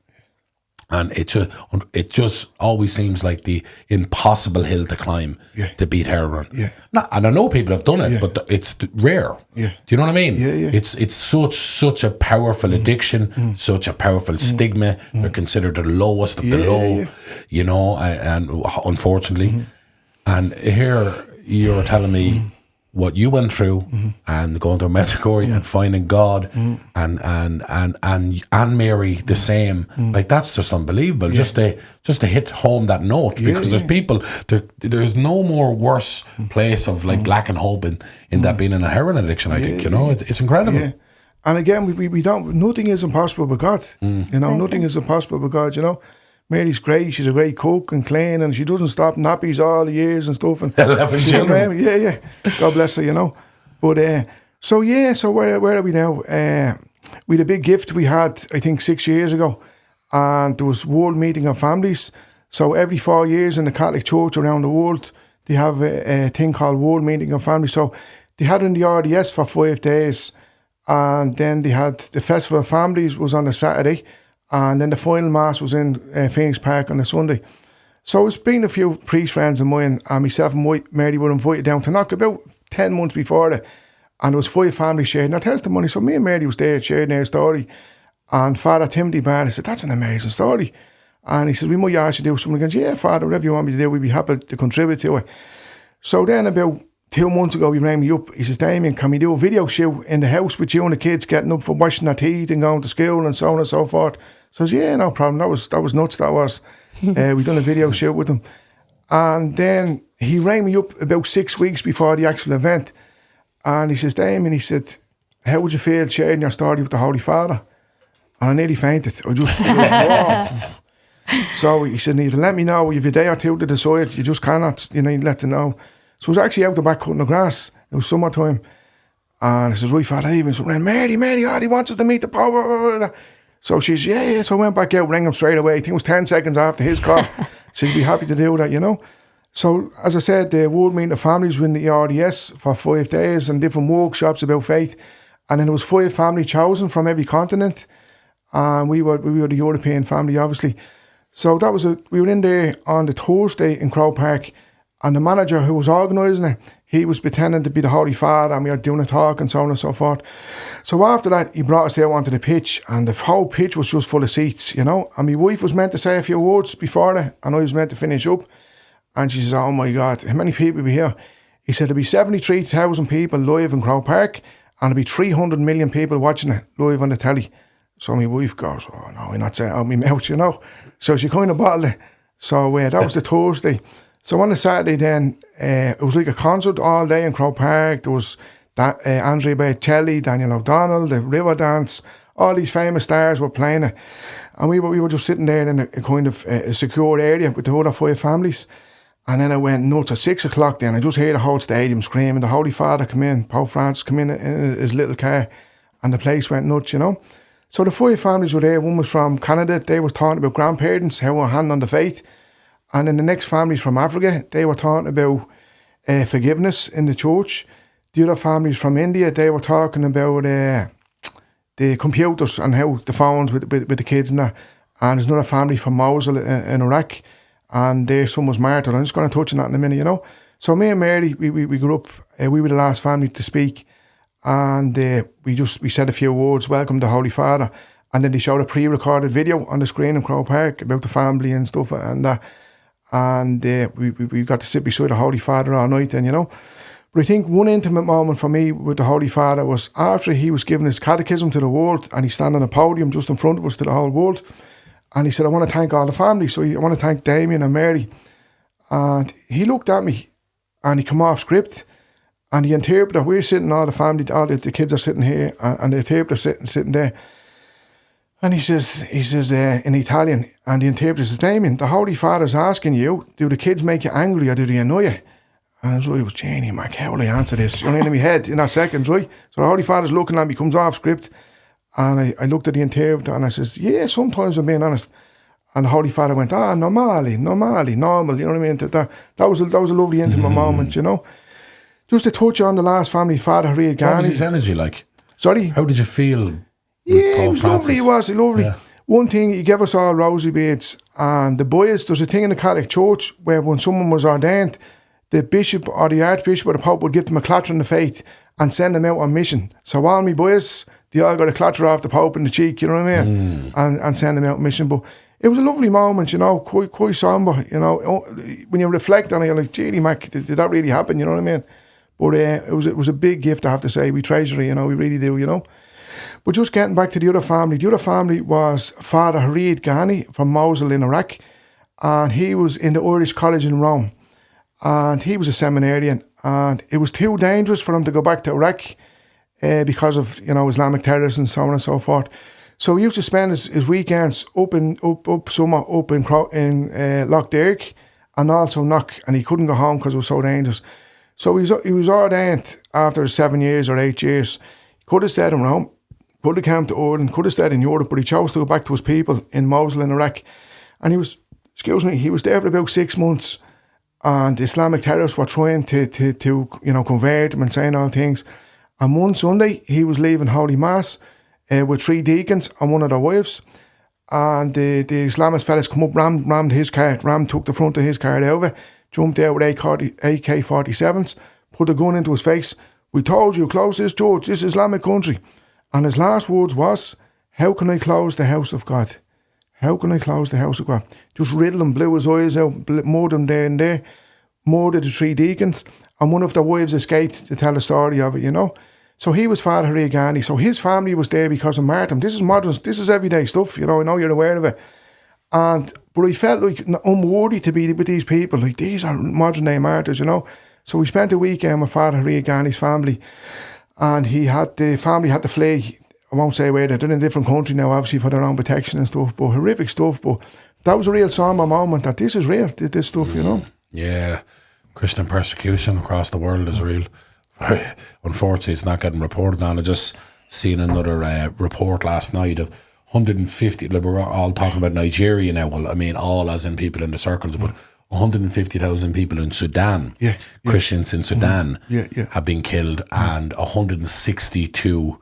And it just always seems like the impossible hill to climb to beat heroin. Yeah. And I know people have done it, but it's rare. Yeah. Do you know what I mean? Yeah. It's such a powerful addiction, such a powerful stigma. They're considered the lowest of the low, you know, and unfortunately. And here you're telling me what you went through and going to Medjugorje and finding God and Mary the same. Like, that's just unbelievable. Just to hit home that note, because there's people there's no more worse place of like lacking hope in that being in a heroin addiction. I think, you know, it's incredible. Yeah. And again, we don't. Nothing is impossible with God. You know, nothing is impossible with God. You know, Mary's great. She's a great cook and clean, and she doesn't stop nappies all the years and stuff. And 11 children. Yeah. God bless her. You know, but so where are we now? We had a big gift we had, I think, 6 years ago, and there was World Meeting of Families. So every 4 years in the Catholic Church around the world, they have a thing called World Meeting of Families. So they had it in the RDS for 5 days, and then they had the Festival of Families was on a Saturday, and then the final mass was in Phoenix Park on a Sunday. So it's been a few priest friends of mine, and myself and Mary were invited down to Knock about 10 months before that, and there was 5 families sharing their testimony. So me and Mary was there sharing their story, and Father Timothy Barr said, "That's an amazing story." And he said, "We might ask you to do something." He goes, "Yeah, Father, whatever you want me to do, we'd be happy to contribute to it." So then about 2 months ago, he rang me up. He says, "Damien, can we do a video shoot in the house with you and the kids getting up for washing their teeth and going to school and so on and so forth?" So I says, "Yeah, no problem." That was nuts, that was. We done a video shoot with him. And then he rang me up about 6 weeks before the actual event. And he says, "Damien," he said, "how would you feel sharing your story with the Holy Father?" And I nearly fainted. I just whoa. So he said, "You have to let me know if you're a day or two to decide. You just cannot, you let them know." So I was actually out the back cutting the grass. It was summertime. And I says, "Right, Father," even so, Mary, he wants us to meet the Pope. So she's, yeah. So I went back out, rang him straight away. I think it was 10 seconds after his call. So he'd be happy to do that, you know. So, as I said, the World Meeting of Families were in the RDS for 5 days and different workshops about faith. And then there was 5 families chosen from every continent. And we were the European family, obviously. So that was we were in there on the Thursday in Crow Park. And the manager who was organising it, he was pretending to be the Holy Father, and we were doing a talk and so on and so forth. So after that, he brought us out onto the pitch, and the whole pitch was just full of seats, you know. And my wife was meant to say a few words before that, and I was meant to finish up. And she says, "Oh my God, how many people will be here?" He said, "There'll be 73,000 people live in Crow Park, and there'll be 300 million people watching it live on the telly." So my wife goes, "Oh no, I'm not saying out my mouth, you know." So she kind of bottled it. So that was the Thursday. So on the Saturday then, it was like a concert all day in Crow Park. There was Andrea Bocelli, Daniel O'Donnell, the River Dance, all these famous stars were playing it. And we were just sitting there in a kind of a secure area with the other 5 families. And then I went nuts at 6 o'clock then. I just heard the whole stadium screaming. The Holy Father come in, Pope Francis come in his little car, and the place went nuts, you know. So the 5 families were there. One was from Canada. They were talking about grandparents, how we're handling the faith. And then the next families from Africa, they were talking about forgiveness in the church. The other families from India, they were talking about the computers and how the phones with the kids and that. And there's another family from Mosul in Iraq, and their son was martyred. I'm just going to touch on that in a minute, you know. So me and Mary, we grew up, we were the last family to speak. and we said a few words, welcome the Holy Father, and then they showed a pre-recorded video on the screen in Croke Park about the family and stuff, and we got to sit beside the Holy Father all night, and But I think one intimate moment for me with the Holy Father was after he was giving his catechism to the world, and he's standing on a podium just in front of us to the whole world, and he said, I want to thank all the family, so I want to thank Damien and Mary. And he looked at me, and he come off script, and the interpreter, we're sitting, all the family, all the kids are sitting here, and the interpreter sitting there. And he says in Italian, and the interpreter says, Damien, the Holy Father's asking you, do the kids make you angry or do they annoy you? And I was Janie, Mark, how will I answer this? In my head, in that second, right? So the Holy Father's looking at me, comes off script, and I looked at the interpreter, and I says, yeah, sometimes I'm being honest. And the Holy Father went, normal, you know what I mean? That was a lovely intimate moment, Just to touch on the last family, Father Harriet Ghani. What was his energy like? Sorry? How did you feel? Yeah, it was lovely, it was lovely. Yeah. One thing, he gave us all rosary beads, and the boys, there's a thing in the Catholic Church where when someone was ordained, the bishop or the archbishop or the pope would give them a clatter in the faith and send them out on mission. So all my boys, they all got a clatter off the pope in the cheek, you know what I mean? And send them out on mission. But it was a lovely moment, quite somber, When you reflect on it, you're like, gee, Mac, did that really happen, you know what I mean? But it was a big gift, I have to say. We treasure it, we really do, But just getting back to the other family was Father Harriet Ghani from Mosul in Iraq, and he was in the Irish College in Rome, and he was a seminarian, and it was too dangerous for him to go back to Iraq because of Islamic terrorism and so on and so forth. So he used to spend his weekends up in Loch Derg and also Knock, and he couldn't go home because it was so dangerous. So he was ordained after 7 years or 8 years. He could have stayed in Rome, could have come to Ireland, could have stayed in Europe, but he chose to go back to his people in Mosul in Iraq. And he was there for about 6 months, and the Islamic terrorists were trying to convert him and saying all things. And one Sunday, he was leaving Holy Mass with 3 deacons and one of their wives. And the Islamist fellas come up, rammed his car, took the front of his car over, jumped out with AK-47s, put a gun into his face. We told you, close this church, this Islamic country. And his last words was, how can I close the house of God? How can I close the house of God? Just riddled him, blew his eyes out, murdered him there and there, murdered the 3 deacons, and one of their wives escaped to tell the story of it, So he was Father Harriet Ghani. So his family was there because of martyrdom. This is modern, this is everyday stuff, I know you're aware of it. But I felt like unworthy to be with these people. Like, these are modern day martyrs, So we spent a weekend with Father Harriet Ghani's family, and the family had to flee. I won't say where, they're in a different country now, obviously, for their own protection and stuff, but horrific stuff. But that was a real somber moment that this is real, this stuff, Yeah, Christian persecution across the world is real. Unfortunately, it's not getting reported on. I just seen another report last night of 150, like we're all talking about Nigeria now, well, I mean, all as in people in the circles, but 150,000 people in Sudan, Christians in Sudan, have been killed, and 162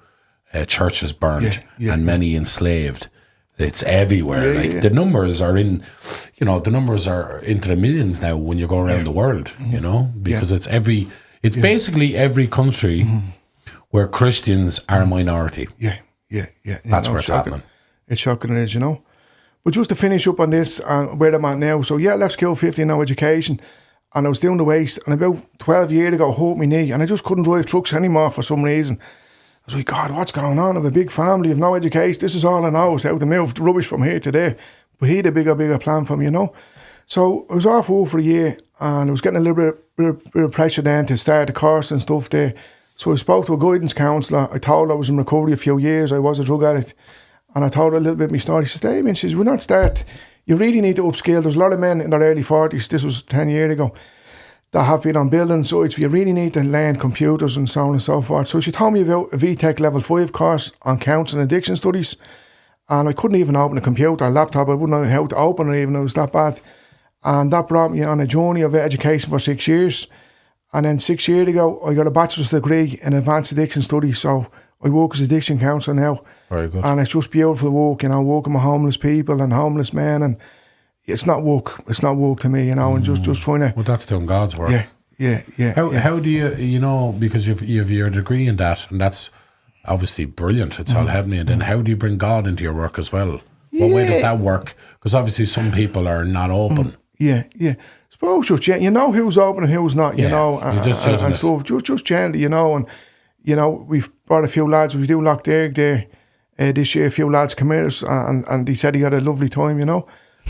churches burned, and many enslaved. It's everywhere. The numbers are in, the numbers are into the millions now when you go around the world, because it's basically every country where Christians are a minority. That's where it's happening. It's shocking, it is, But just to finish up on this, where I'm at now, so I left school 15, no education, and I was doing the waste, and about 12 years ago, I hurt my knee, and I just couldn't drive trucks anymore for some reason. I was like, God, what's going on? I have a big family, I have no education, this is all I know, it's how to move rubbish from here to there. But he had a bigger plan for me, So I was off work for a year, and I was getting a little bit of pressure then to start the course and stuff there. So I spoke to a guidance counsellor. I told her I was in recovery a few years, I was a drug addict. And I told her a little bit of my story. She said, Damien, she says, we're not start. You really need to upskill. There's a lot of men in their early 40s, this was 10 years ago, that have been on building sites. You really need to learn computers and so on and so forth. So she told me about a VTech Level 5 course on counselling and addiction studies. And I couldn't even open a computer, a laptop. I wouldn't know how to open it even, it was that bad. And that brought me on a journey of education for 6 years. And then 6 years ago, I got a bachelor's degree in advanced addiction studies. So I work as addiction counsellor now. Very good. And it's just beautiful work, working with homeless people and homeless men. And it's not work to me, and just trying to... Well, that's doing God's work. Yeah. How do you, because you've your degree in that, and that's obviously brilliant. It's all heavenly. And then how do you bring God into your work as well? What way does that work? Because obviously some people are not open. Yeah. Suppose just you know who's open and who's not. You know, you're just judging and it. stuff. Just gently, and we've brought a few lads. We do Loch Derg there this year. A few lads come here, and he said he had a lovely time.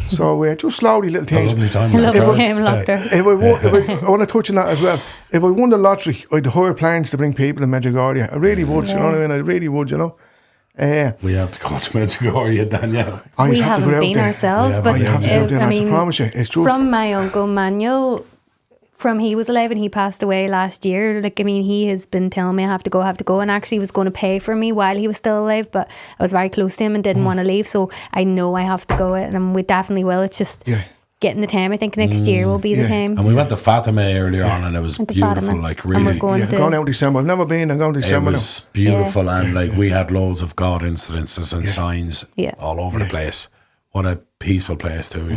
So just slowly little things. A lovely time. Lovely time, Loch Derg. If I want to touch on that as well. If I won the lottery, I'd hire planes to bring people in Medjugorje. I really would. You know what I mean? I really would. We have to go to Medjugorje, Danielle. We haven't been ourselves, but I mean, promise you, it's just from my uncle Mayo, from he was alive and he passed away last year. Like, I mean, he has been telling me I have to go, and actually was going to pay for me while he was still alive, but I was very close to him and didn't want to leave, so I know I have to go, and we definitely will. It's just getting the time. I think next year will be the time. And we went to Fatima earlier on, and it was beautiful. Fatima. Like, And really. we're going going out December. I've never been. I'm going to December. It was beautiful, and like we had loads of God incidences and signs all over the place. What a peaceful place too,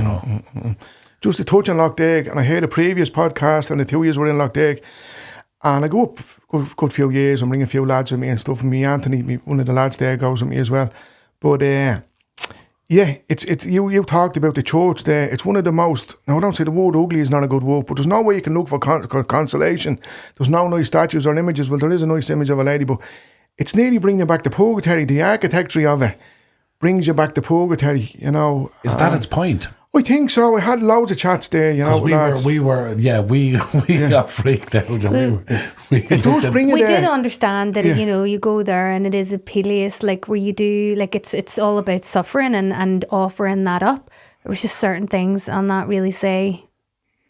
Just to touch on Loch Derg, and I heard a previous podcast, and the 2 years we're in Loch Derg, and I go up a good few years and bring a few lads with me and stuff. And me, Anthony, one of the lads there, goes with me as well. But it's you talked about the church there. It's one of the most. Now I don't say the word ugly is not a good word, but there's no way you can look for consolation. There's no nice statues or images. Well, there is a nice image of a lady, but it's nearly bringing you back to purgatory. The architecture of it brings you back to purgatory. Is that its point? I think so. I had loads of chats there, we got freaked out. And we did understand that you go there and it is a place like where you do like it's all about suffering and offering that up. There was just certain things I'll not really say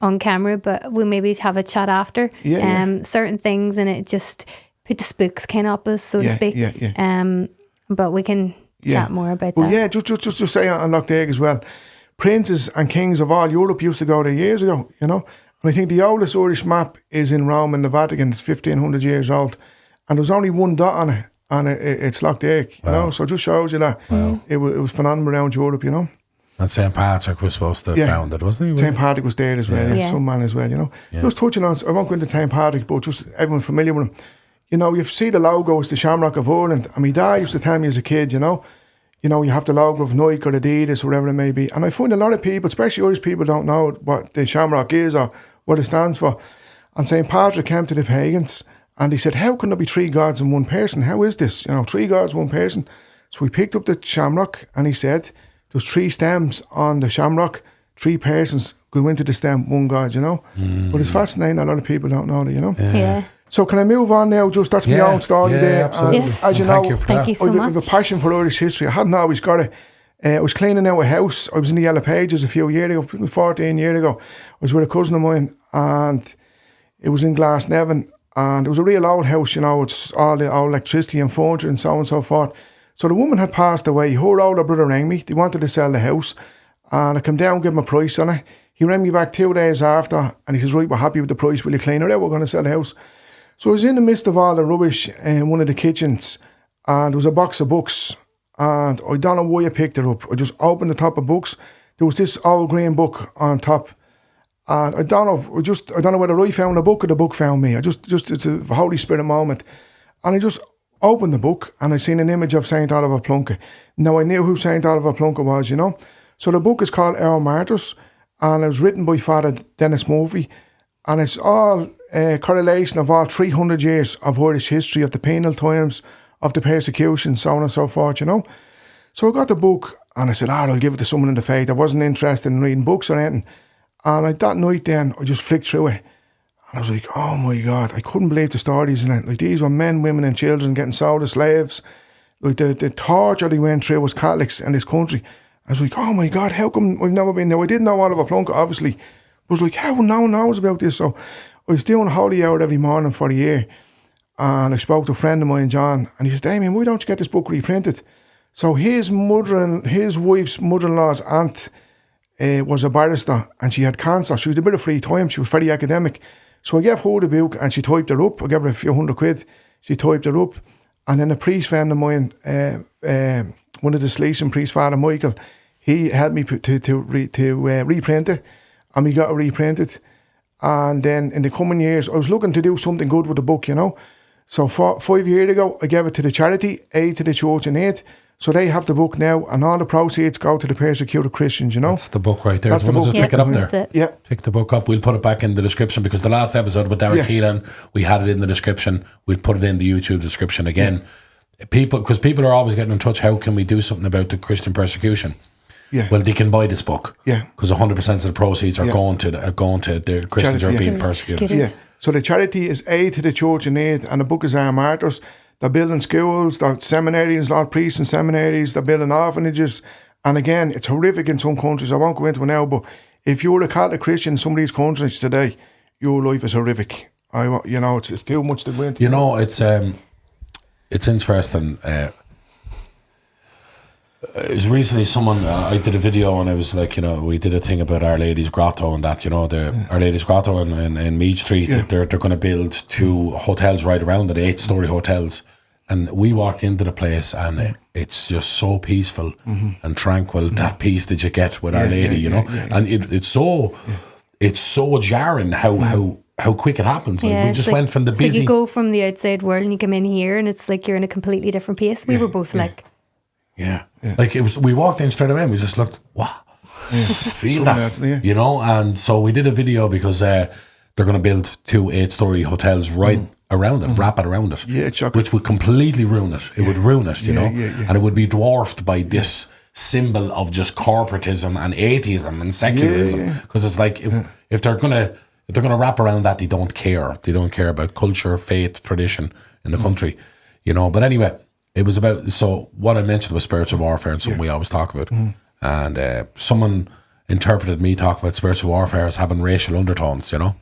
on camera, but we'll maybe have a chat after. Certain things, and it just put the spooks kind of up us, so to speak. But we can chat more about that. Yeah, just say on Loch Derg as well. Princes and kings of all Europe used to go there years ago, And I think the oldest Irish map is in Rome in the Vatican. It's 1,500 years old. And there's only one dot on it, and it's Loch Derg, So it just shows you that it was phenomenal around Europe, And St. Patrick was supposed to have found it, wasn't he? St. Patrick was there as well, some man as well, Just touching on, I won't go into St. Patrick, but just everyone familiar with him. You see the logo, it's the Shamrock of Ireland. And my dad used to tell me as a kid, you have the logo of Nike or Adidas or whatever it may be. And I find a lot of people, especially Irish people, don't know what the Shamrock is or what it stands for. And St. Patrick came to the pagans and he said, how can there be three gods in one person? How is this? Three gods, one person. So we picked up the Shamrock and he said, there's three stems on the Shamrock, three persons go into the stem, one God, But it's fascinating, a lot of people don't know that, Yeah. So can I move on now? Just that's my own story there. Absolutely. Yes. As you know, Thank you so much. I have a passion for Irish history. I hadn't always got it. I was cleaning out a house. I was in the Yellow Pages a few years ago, 14 years ago. I was with a cousin of mine and it was in Glasnevin and it was a real old house, it's all the old electricity and furniture and so on and so forth. So the woman had passed away. Her older brother rang me. They wanted to sell the house and I came down and gave him a price on it. He rang me back 2 days after and he says, right, we're happy with the price. Will you clean it out? We're going to sell the house. So I was in the midst of all the rubbish in one of the kitchens and there was a box of books and I don't know why I picked it up. I just opened the top of books. There was this old green book on top and I don't know whether I found the book or the book found me. It's a Holy Spirit moment. And I just opened the book and I seen an image of St. Oliver Plunkett. Now I knew who St. Oliver Plunkett was, So the book is called Our Martyrs and it was written by Father Dennis Murphy and it's all correlation of all 300 years of Irish history, of the penal times, of the persecution, so on and so forth, So I got the book and I said, I'll give it to someone in the faith. I wasn't interested in reading books or anything. And that night then, I just flicked through it. And I was like, oh my God, I couldn't believe the stories in it. Like these were men, women and children getting sold as slaves. Like the torture they went through as Catholics in this country. I was like, oh my God, how come I've never been there? I didn't know Oliver Plunkett, obviously. But I was like, how no one knows about this? So I was doing a holy hour every morning for a year and I spoke to a friend of mine, John, and he says, Damien, why don't you get this book reprinted? So his wife's mother-in-law's aunt was a barrister and she had cancer. She was a bit of free time. She was very academic. So I gave her the book and she typed it up. I gave her a few £100. She typed it up. And then a priest friend of mine, one of the Salesian priests, Father Michael, he helped me to reprint it and we got it reprinted. And then in the coming years, I was looking to do something good with the book, you know. So 5 years ago, I gave it to the charity, Aid to the Church in Aid. So they have the book now, and all the proceeds go to the persecuted Christians, you know. That's the book right there. That's the book. Just pick it up there. Yeah. Pick the book up. We'll put it back in the description, because the last episode with Derek Keelan, we had it in the description. We'll put it in the YouTube description again. Because people are always getting in touch, how can we do something about the Christian persecution? Yeah. Well, they can buy this book. Yeah. Because 100% of the proceeds are going to the Christians who are being persecuted. Yeah. So the charity is Aid to the Church in Aid, and the book is Our Martyrs. They're building schools, they're seminaries, a lot of priests in seminaries, they're building orphanages. And again, it's horrific in some countries. I won't go into it now, but if you're a Catholic Christian in some of these countries today, your life is horrific. You know, it's too much to go into. You know, it's interesting. It was recently someone, I did a video, and I was like, you know, we did a thing about Our Lady's Grotto and that, you know, Our Lady's Grotto in Mead Street, they're going to build 2 hotels right around it, 8-story hotels. And we walked into the place, and it's just so peaceful and tranquil, that peace that you get with Our Lady, you know. And it's so jarring how quick it happens. Like, we just went from the busy... Like you go from the outside world and you come in here, and it's like you're in a completely different place. We were both like... Yeah. Like, it was. We walked in straight away and we just looked, wow, feel that, you know. And so we did a video, because they're going to build 2 8-story hotels right around it, wrap it around it, which would completely ruin it. It would ruin it, you know, and it would be dwarfed by this symbol of just corporatism and atheism and secularism. Because it's like, if they're gonna wrap around that, they don't care. They don't care about culture, faith, tradition in the country, you know. But anyway. It was about, so what I mentioned was spiritual warfare, and something we always talk about. And someone interpreted me talking about spiritual warfare as having racial undertones, you know,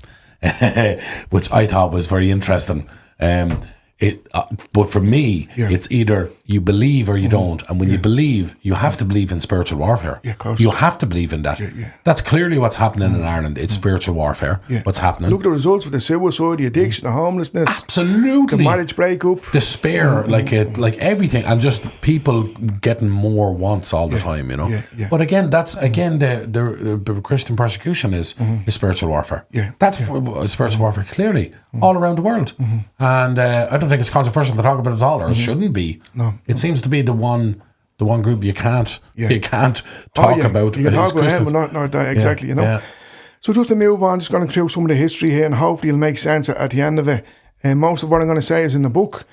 which I thought was very interesting. But for me, it's either you believe or you don't. And when you believe, you have to believe in spiritual warfare. Yeah, of course. You have to believe in that. That's clearly what's happening in Ireland. It's spiritual warfare. What's happening. Look at the results of the suicide, the addiction, the homelessness. Absolutely. The marriage breakup. Despair, like everything. And just people getting more wants all the time, you know. But again, that's, the Christian persecution is spiritual warfare. That's spiritual warfare, clearly, all around the world. And I don't think it's controversial to talk about it at all, or it shouldn't be. No. It seems to be the one group you can't talk about. You can talk about him, but not that exactly, you know. So just to move on, just going to through some of the history here, and hopefully it'll make sense at the end of it. And most of what I'm going to say is in the book.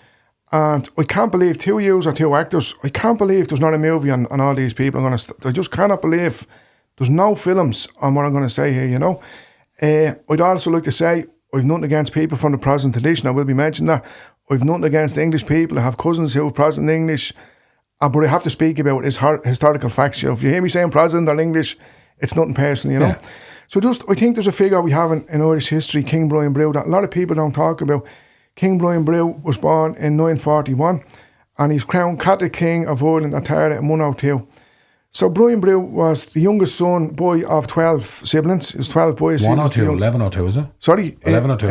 And I can't believe 2 years or 2 actors. I can't believe there's not a movie on all these people. I just cannot believe there's no films on what I'm going to say here, you know. I'd also like to say, I've nothing against people from the Protestant tradition. I will be mentioning that. I've nothing against the English people. I have cousins who are Protestant English. But I have to speak about historical facts. If you hear me saying Protestant or English, it's nothing personal, you know. So I think there's a figure we have in Irish history, King Brian Brew, that a lot of people don't talk about. King Brian Brew was born in 941, and he's crowned Catholic King of Ireland at Tara in 102. So Brian Brew was the youngest boy of 12 siblings. There's 12 boys. 102, 1102, is it? Sorry. 1102.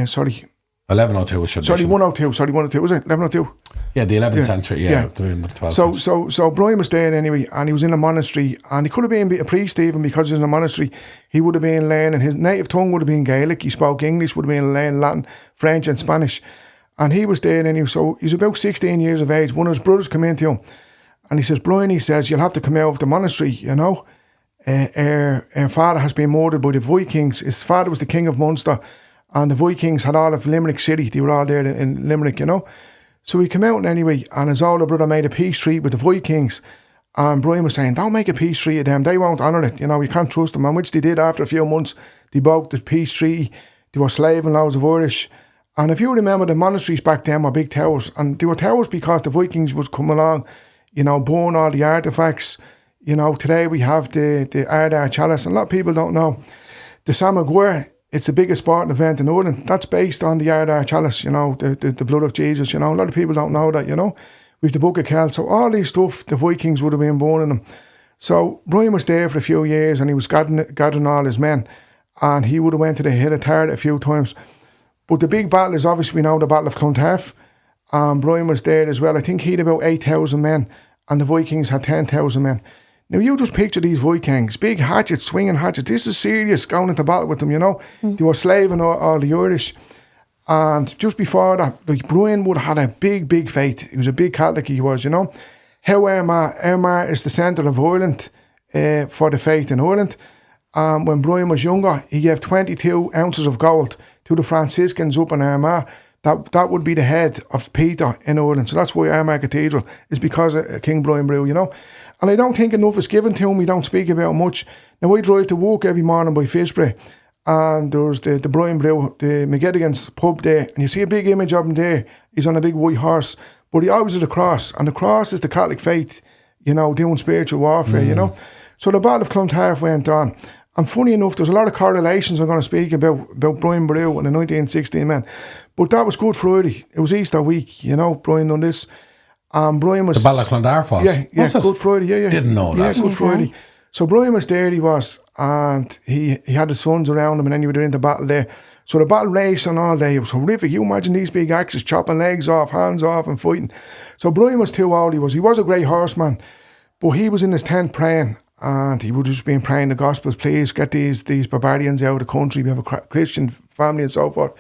Sorry. 1102 it should be. Sorry, 102. Sorry, 102. Was it 1102? Yeah, the 11th century. Yeah. The 12th So Brian was there anyway, and he was in a monastery, and he could have been a priest even, because he was in a monastery. He would have been learning, his native tongue would have been Gaelic. He spoke English, would have been learning Latin, French, and Spanish. And he was there anyway. So he's about 16 years of age. One of his brothers came in to him, and he says, Brian, he says, you'll have to come out of the monastery, you know. Our father has been murdered by the Vikings. His father was the king of Munster, and the Vikings had all of Limerick City. They were all there in Limerick, you know. So he came out anyway, and his older brother made a peace treaty with the Vikings. And Brian was saying, don't make a peace treaty with them. They won't honour it. You know, you can't trust them. And which they did after a few months. They broke the peace treaty. They were slaving loads of Irish. And if you remember, the monasteries back then were big towers. And they were towers because the Vikings would come along, you know, burn all the artefacts. You know, today we have the hardback chalice. And a lot of people don't know. The Medjugorje, it's the biggest sporting event in Ireland. That's based on the hardback chalice, you know, the blood of Jesus, you know. A lot of people don't know that, you know. We've the Book of Kells. So all these stuff, the Vikings would have been born in them. So Brian was there for a few years, and he was gathering all his men. And he would have went to the Hill of Tara a few times. But the big battle is obviously, we know, the Battle of Clontarf. And Brian was there as well. I think he had about 8,000 men, and the Vikings had 10,000 men. Now, you just picture these Vikings, big hatchets, swinging hatchets. This is serious, going into battle with them, you know. They were slaving all the Irish. And just before that, like, Brian would have had a big faith. He was a big Catholic, he was, you know. How Our is the centre of Ireland for the faith in Ireland. When Brian was younger, he gave 22 ounces of gold to the Franciscans up in Armagh. That would be the head of Peter in Ireland. So that's why Armagh Cathedral is because of King Brian Brew, you know. And I don't think enough is given to him. We don't speak about much. Now, I drive to work every morning by Fishbury, and there's the Brian Brew, the Medjugorje pub there, and you see a big image of him there. He's on a big white horse, but he always has a cross, and the cross is the Catholic faith, you know, doing spiritual warfare, you know. So the Battle of Clontarf went on. And funny enough, there's a lot of correlations I'm going to speak about Brian Brew and the 1916 men. But that was Good Friday. It was Easter week, you know, Brian done this. Brian was... The Battle of Clontarf was? Yeah, Good Friday, yeah. Didn't know that. Yeah, Good Friday. So Brian was there, he was, and he had his sons around him, and then you were in the battle there. So the battle raged on all day. It was horrific. You imagine these big axes chopping legs off, hands off, and fighting. So Brian was too old. He was a great horseman, but he was in his tent praying, and he would just been praying the Gospels, please get these barbarians out of the country. We have a Christian family and so forth.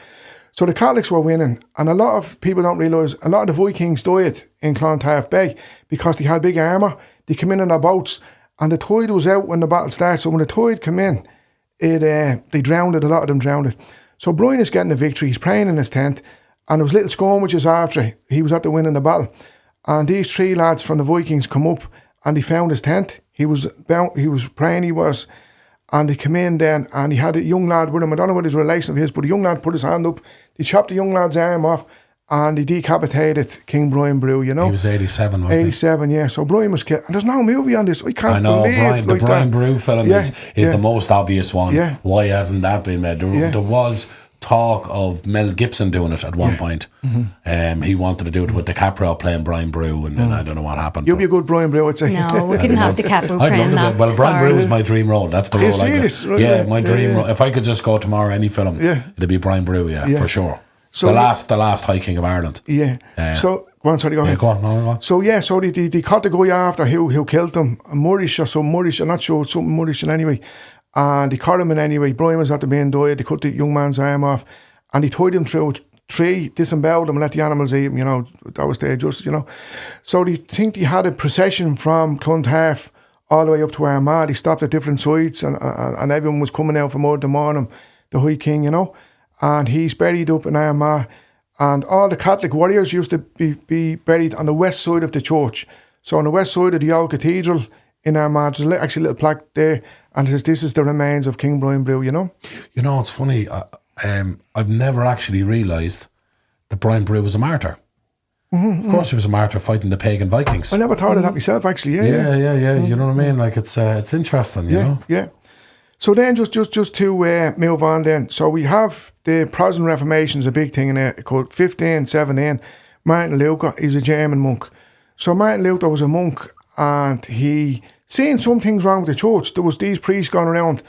So the Catholics were winning, and a lot of people don't realise, a lot of the Vikings died in Clontarf Bay because they had big armour. They came in their boats, and the tide was out when the battle started. So when the tide came in, they drowned it. A lot of them drowned it. So Brian is getting the victory. He's praying in his tent, and there was little skirmishes after he was at the winning the battle. And these three lads from the Vikings come up, and they found his tent. He was praying, and they came in then, and he had a young lad with him. I don't know what his relation of his, but the young lad put his hand up. They chopped the young lad's arm off, and they decapitated King Brian Brew, you know. He was 87, wasn't he? 87, yeah. So Brian was killed. And there's no movie on this. I can't believe the Brian Brew film is the most obvious one. Yeah. Why hasn't that been made? There was talk of Mel Gibson doing it at one point. He wanted to do it with DiCaprio playing Brian Brew, and then I don't know what happened. You'd be a good Brian Brew, I'd say. No, we couldn't have DiCaprio I'd playing love that. Well, Brian Brew is my dream role. That's the role I got. Right, my dream role. If I could just go tomorrow, any film, it'd be Brian Brew, for sure. So the last High King of Ireland. Yeah. So go on, sorry, go ahead. Go on. So so they caught the guy after who killed him, Murrish or some Murrish, I'm not sure, something Murrish anyway. And they caught him in anyway. Brian was at the main door. They cut the young man's arm off, and he tied him through a tree, disemboweled him, and let the animals eat him. You know, that was their justice. You know, so they think they had a procession from Clontarf all the way up to Armagh. They stopped at different sites, and everyone was coming out from out the morning. The High King, you know. And he's buried up in Armagh, and all the Catholic warriors used to be buried on the west side of the church. So on the west side of the old cathedral in Armagh, there's actually a little plaque there, and it says, this is the remains of King Brian Brew, you know. You know, it's funny, I've never actually realised that Brian Brew was a martyr. Of course he was a martyr fighting the pagan Vikings. I never thought of that myself, actually. Yeah. You know what I mean? Like, it's interesting, you know? Yeah. So then, just to move on then, so we have the Protestant Reformation is a big thing in there, called 1517. Martin Luther is a German monk. So Martin Luther was a monk, and he seen some things wrong with the church. There was these priests going around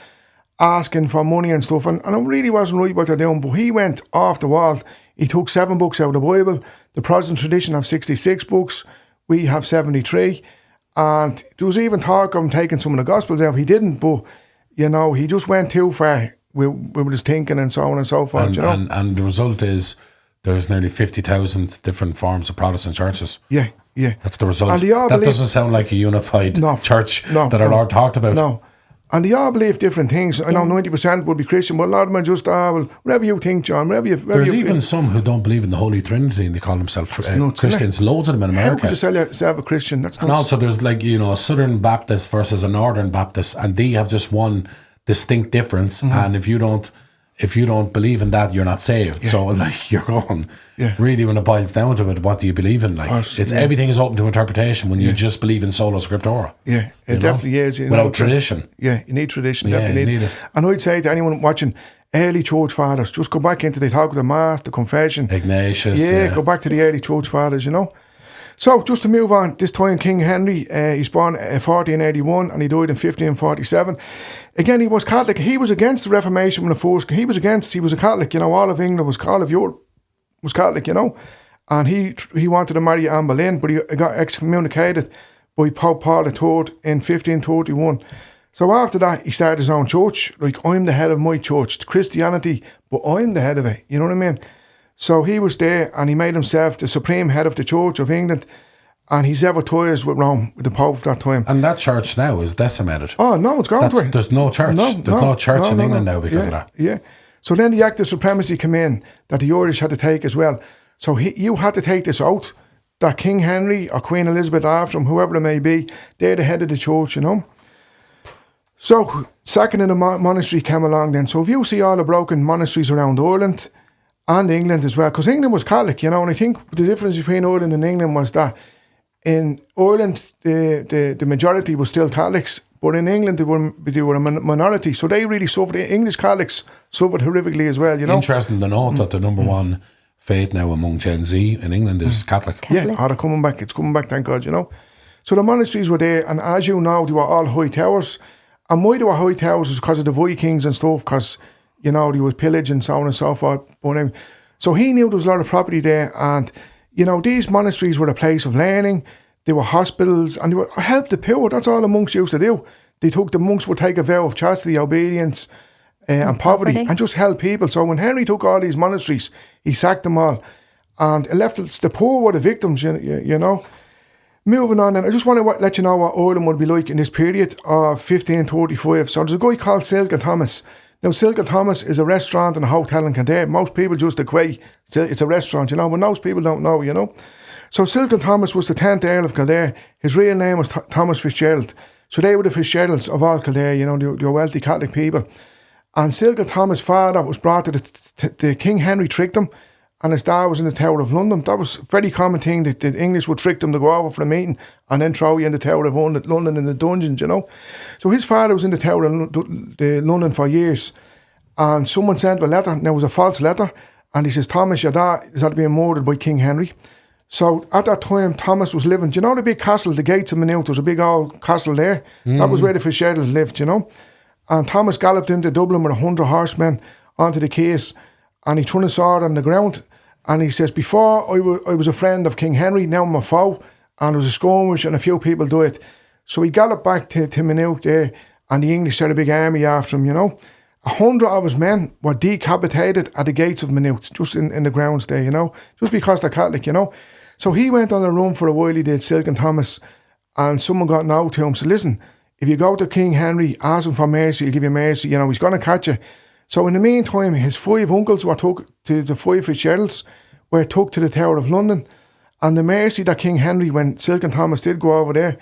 asking for money and stuff, and it really wasn't right what they're doing, but he went off the wall. He took 7 books out of the Bible. The Protestant tradition have 66 books. We have 73. And there was even talk of him taking some of the Gospels out. He didn't, but... You know, he just went too far with his thinking and so on and so forth, and, you know. And the result is there's nearly 50,000 different forms of Protestant churches. Yeah. That's the result. That doesn't sound like a unified church that our Lord talked about. No. And they all believe different things. I know 90% would be Christian, but a lot of them are just, whatever you think, John, There's even some who don't believe in the Holy Trinity, and they call themselves Christians. Loads of them in America. How could you say yourself a Christian? That's and also there's a Southern Baptist versus a Northern Baptist, and they have just one distinct difference. And if you don't believe in that, you're not saved. So like you're going, really when it boils down to it, what do you believe in? Like everything is open to interpretation when you just believe in sola scriptura. Yeah, it definitely is. Without tradition. Yeah, you need tradition. You need it. And I'd say to anyone watching, early church fathers, just go back into the talk of the Mass, the confession. Ignatius. Go back to the early church fathers, you know. So, just to move on, this time King Henry, he's born in 1481 and he died in 1547. Again, he was Catholic. He was against the Reformation when it first, he was a Catholic, you know, all of England all of Europe was Catholic, you know. And he wanted to marry Anne Boleyn, but he got excommunicated by Pope Paul III in 1531. So after that, he started his own church. Like, I'm the head of my church. It's Christianity, but I'm the head of it. You know what I mean? So he was there, and he made himself the supreme head of the Church of England, and he's ever ties with Rome, with the Pope at that time. And that church now is decimated. Oh, no, it's gone to it. There's no church. There's no church in England now because of that. Yeah. So then the Act of Supremacy came in that the Irish had to take as well. So you had to take this out, that King Henry or Queen Elizabeth after him, whoever it may be, they're the head of the church, you know. So second in the monastery came along then. So if you see all the broken monasteries around Ireland and England as well, because England was Catholic, you know, and I think the difference between Ireland and England was that in Ireland, the majority was still Catholics, but in England, they were a minority. So they really suffered. English Catholics suffered horrifically as well, you know. Interesting to note that the number one faith now among Gen Z in England is Catholic. Yeah, they're coming back. It's coming back, thank God, you know. So the monasteries were there, and as you know, they were all high towers. And why they were high towers is because of the Vikings and stuff, because, you know, there was pillage and so on and so forth. But so he knew there was a lot of property there, and, you know, these monasteries were a place of learning. They were hospitals, and they were help the poor. That's all the monks used to do. The monks would take a vow of chastity, obedience, and poverty, and just help people. So when Henry took all these monasteries, he sacked them all, and it left the poor were the victims, you know. Moving on, and I just want to let you know what Ireland would be like in this period of 1535. So there's a guy called Silken Thomas. Now, Silken Thomas is a restaurant and a hotel in Kildare. Most people just equate it's a restaurant, you know, but most people don't know, you know. So Silken Thomas was the 10th Earl of Kildare. His real name was Thomas Fitzgerald. So they were the Fitzgeralds of all Kildare, you know, the wealthy Catholic people. And Silken Thomas' father was brought to the King Henry tricked him, and his dad was in the Tower of London. That was a very common thing, that the English would trick them to go over for a meeting and then throw you in the Tower of London in the dungeons, you know. So his father was in the Tower of London for years, and someone sent a letter, and it was a false letter, and he says, Thomas, your dad is being murdered by King Henry. So at that time, Thomas was living, do you know the big castle, the gates of Mayo? There's a big old castle there. That was where the Fitzgeralds lived, you know. And Thomas galloped into Dublin with 100 horsemen onto the quays, and he threw a sword on the ground, and he says, before I was a friend of King Henry, now I'm a foe, and there was a skirmish and a few people died. So he galloped back to Mayo there, and the English had a big army after him, you know. 100 of his men were decapitated at the gates of Mayo, just in the grounds there, you know, just because they're Catholic, you know. So he went on the run for a while, he did, Silken Thomas, and someone got out to him, said, listen, if you go to King Henry, ask him for mercy, he'll give you mercy, you know, he's going to catch you. So in the meantime, his 5 uncles were took to the 5 Fitzgeralds, were took to the Tower of London, and the mercy that King Henry, when Silken Thomas did go over there,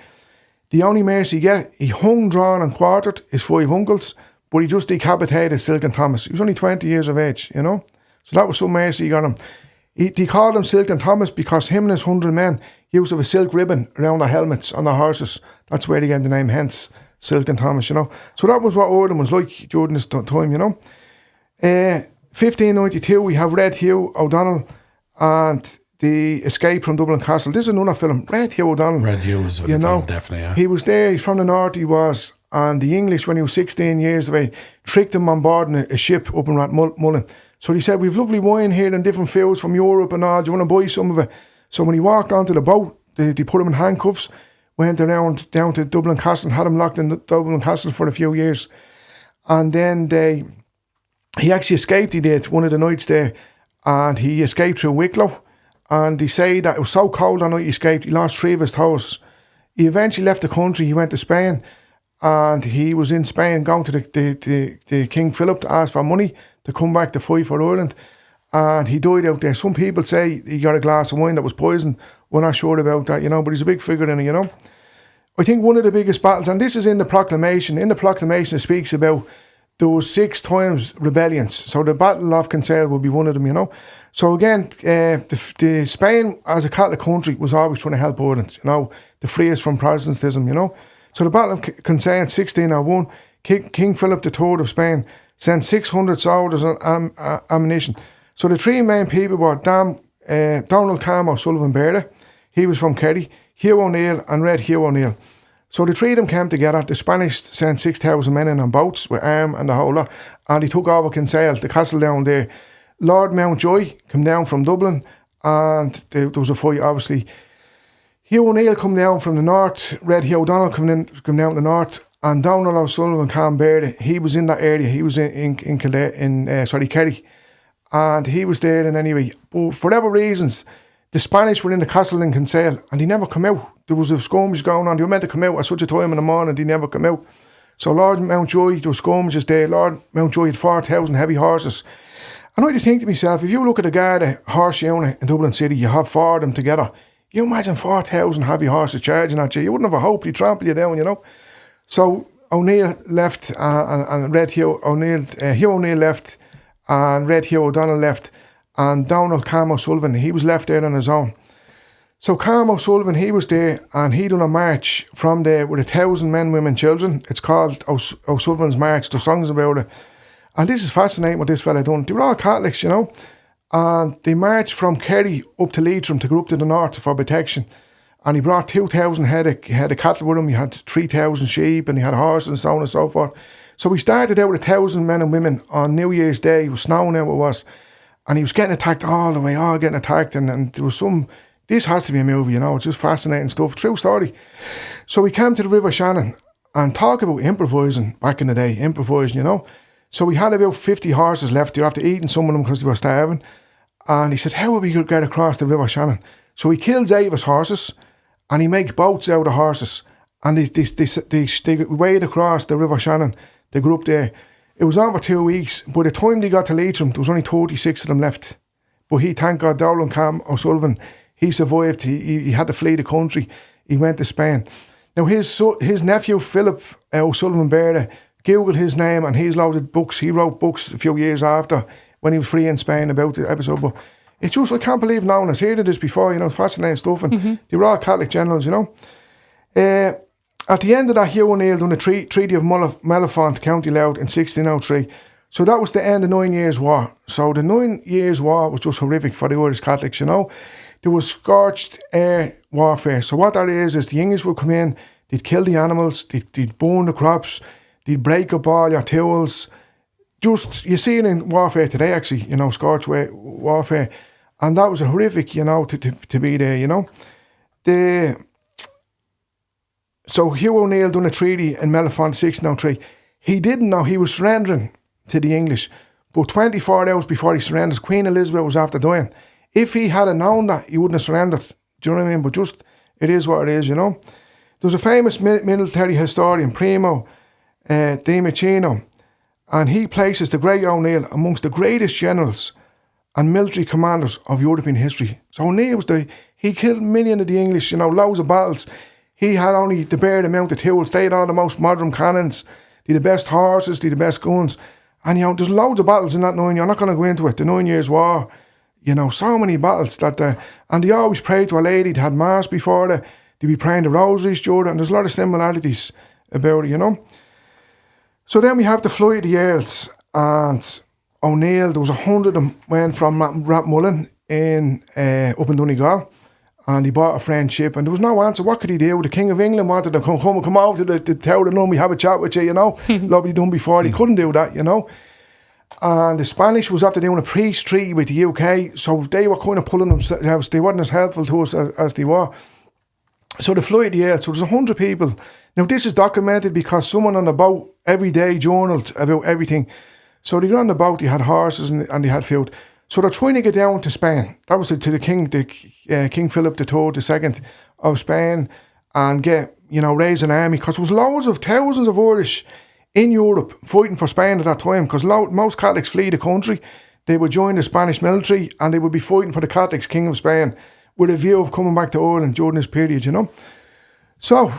the only mercy he got, he hung, drawn and quartered his 5 uncles, but he just decapitated Silken Thomas. He was only 20 years of age, you know. So that was some mercy he got him. He called him Silken Thomas because him and his 100 men used to have a silk ribbon around their helmets on their horses. That's where they get the name, hence Silken Thomas, you know. So that was what Ireland was like during this time, you know. 1592, we have Red Hugh O'Donnell and the Escape from Dublin Castle. This is another film, Red Hugh O'Donnell. Red Hugh was a film, definitely, yeah. He was there, he's from the north, he was, and the English, when he was 16 years of age, tricked him on board a ship up in Rathmullen. So he said, we've lovely wine here and different fields from Europe and all, do you want to buy some of it? So when he walked onto the boat, they put him in handcuffs, went around down to Dublin Castle, had him locked in Dublin Castle for a few years. And then he actually escaped, he did, one of the nights there, and he escaped through Wicklow. And they say that it was so cold that night he escaped, he lost 3 of his toes. He eventually left the country, he went to Spain, and he was in Spain going to the King Philip to ask for money to come back to fight for Ireland, and he died out there. Some people say he got a glass of wine that was poisoned. We're not sure about that, you know, but he's a big figure in it, you know. I think one of the biggest battles, and this is in the proclamation, it speaks about there was 6 times rebellions. So the Battle of Kinsale will be one of them, you know. So again, the Spain as a Catholic country was always trying to help Ireland, you know, to free us from Protestantism, you know. So the Battle of Kinsale in 1601, King Philip III of Spain sent 600 soldiers and ammunition. So the 3 main people were Donald Cam O'Sullivan Bearder, he was from Kerry, Hugh O'Neill and Red Hugh O'Neill. So the 3 of them came together. The Spanish sent 6,000 men in on boats with arm and the whole lot, and he took over Kinsale, the castle down there. Lord Mountjoy came down from Dublin, and there was a fight, obviously. Hugh O'Neill come down from the north, Red Hugh O'Donnell come down the north, and Donald O'Sullivan, Canberra, he was in that area. He was in Kerry, and he was there. And anyway, but for whatever reasons, the Spanish were in the castle in Kinsale, and they never come out. There was a skirmish going on. They were meant to come out at such a time in the morning. They never come out. So Lord Mountjoy, there were skirmishes there. Lord Mountjoy had 4,000 heavy horses. And I had to think to myself, if you look at the Garda horse unit in Dublin City, you have 4 of them together. You imagine 4,000 heavy horses charging at you. You wouldn't have a hope. They'd trample you down, you know. So O'Neill left, and Red Hugh O'Neill, Hugh O'Neill left, and Red Hugh O'Donnell left, and Donald Cam O'Sullivan, he was left there on his own. So Cam O'Sullivan, he was there, and he done a march from there with 1,000 men, women, children. It's called O'Sullivan's March. There's songs about it. And this is fascinating what this fella done. They were all Catholics, you know. And they marched from Kerry up to Leitrim to go up to the north for protection. And he brought 2,000 head of cattle with him. He had 3,000 sheep, and he had horses and so on and so forth. So we started out with 1,000 men and women on New Year's Day. It was snowing out, it was. And he was getting attacked all the way, getting attacked. And there was some, this has to be a movie, you know. It's just fascinating stuff. True story. So we came to the River Shannon, and talk about improvising back in the day, improvising, you know. So we had about 50 horses left. They were after eating some of them because they were starving. And he says, how will we get across the River Shannon? So he kills 8 of his horses, and he makes boats out of horses. And they wade across the River Shannon. They grew up there. It was over 2 weeks. By the time they got to Leitrim, there was only 36 of them left. But he, thank God, Donald Cam O'Sullivan, he survived. He had to flee the country. He went to Spain. Now his nephew, Philip O'Sullivan Berda, Googled his name, and he's loaded books. He wrote books a few years after when he was free in Spain about the episode. But it's just, I can't believe no one has heard of this before, you know, fascinating stuff. And they were all Catholic generals, you know. At the end of that, Hugh O'Neill done the Treaty of Mellifont, County Louth in 1603. So that was the end of the 9 Years' War. So the 9 Years' War was just horrific for the Irish Catholics, you know. There was scorched air warfare. So what that is the English would come in, they'd kill the animals, they'd burn the crops, they'd break up all your tools. Just, you see it in warfare today, actually, you know, scorched warfare. And that was a horrific, you know, to be there, you know. So Hugh O'Neill done a treaty in Mellifont 1603. He didn't know he was surrendering to the English. But 24 hours before he surrendered, Queen Elizabeth was after dying. If he had known that, he wouldn't have surrendered. Do you know what I mean? But just, it is what it is, you know. There's a famous military historian, Primo Damien, and he places the great O'Neill amongst the greatest generals and military commanders of European history. So O'Neill he killed millions of the English, you know, loads of battles. He had only the bare amount of tools. They had all the most modern cannons. They had the best horses, they had the best guns. And, you know, there's loads of battles in that 9. You're not going to go into it. The 9 Years' War, you know, so many battles that, and they always prayed to a lady. They had mass before they'd be praying the rosaries, Jordan. And there's a lot of similarities about it, you know. So then we have the flight of the Earls, and O'Neill, there was 100 of them went from Rathmullen up in Donegal, and he bought a French ship, and there was no answer. What could he do? The King of England wanted to come over to the Tower of London, we have a chat with you, you know. Lovely done before. He couldn't do that, you know. And the Spanish was after doing a peace treaty with the UK, so they were kind of pulling themselves. They weren't as helpful to us as they were. So the flight of the Earls, so there's 100 people. Now this is documented because someone on the boat every day journaled about everything. So they got on the boat, they had horses and they had food. So they're trying to get down to Spain. That was to the King, King Philip II of Spain, and get, you know, raise an army, because there was thousands of Irish in Europe fighting for Spain at that time, because most Catholics flee the country. They would join the Spanish military and they would be fighting for the Catholics, King of Spain, with a view of coming back to Ireland during this period, you know. So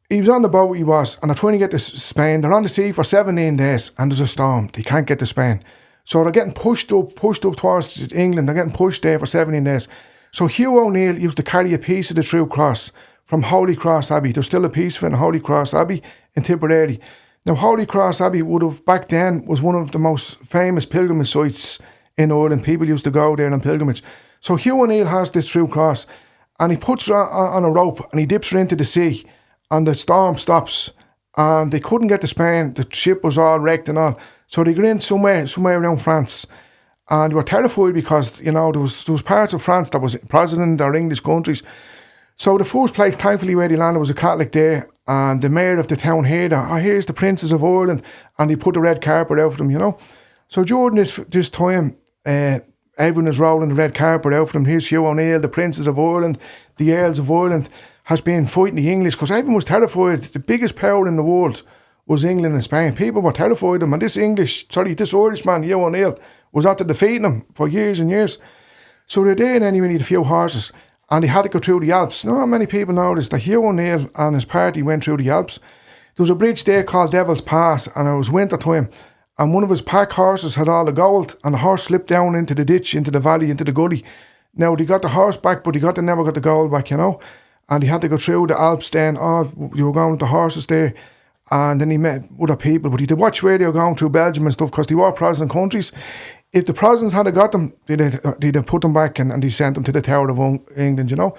he was on the boat, and they're trying to get to Spain. They're on the sea for 17 days and there's a storm. They can't get to Spain. So they're getting pushed up towards England. They're getting pushed there for 17 days. So Hugh O'Neill used to carry a piece of the True Cross from Holy Cross Abbey. There's still a piece of it in Holy Cross Abbey in Tipperary. Now, Holy Cross Abbey back then was one of the most famous pilgrimage sites in Ireland. People used to go there on pilgrimage. So Hugh O'Neill has this True Cross, and he puts her on a rope and he dips her into the sea, and the storm stops, and they couldn't get to Spain. The ship was all wrecked and all. So they got in somewhere around France, and they were terrified because, you know, there was parts of France that was Protestant or English countries. So the first place, thankfully, where they landed was a Catholic there, and the mayor of the town heard that, here's the Princes of Ireland, and he put the red carpet out for them, you know. So during this time, everyone is rolling the red carpet out for them. Here's Hugh O'Neill, the Princes of Ireland, the Earls of Ireland, has been fighting the English, because everyone was terrified. The biggest power in the world was England and Spain. People were terrified of them, and this Irishman, Hugh O'Neill, was after defeating them for years and years. So they're there, and anyway, need a few horses, and they had to go through the Alps. Not many people know this, that Hugh O'Neill and his party went through the Alps. There was a bridge there called Devil's Pass, and it was winter time, and one of his pack horses had all the gold, and the horse slipped down into the ditch, into the valley, into the gully. Now, they got the horse back, but they never got the gold back, you know, and he had to go through the Alps then. You were going with the horses there, and then he met other people, but he had to watch where they were going through Belgium and stuff, because they were Protestant countries. If the Protestants had got them, they'd have put them back, and they sent them to the Tower of England, you know.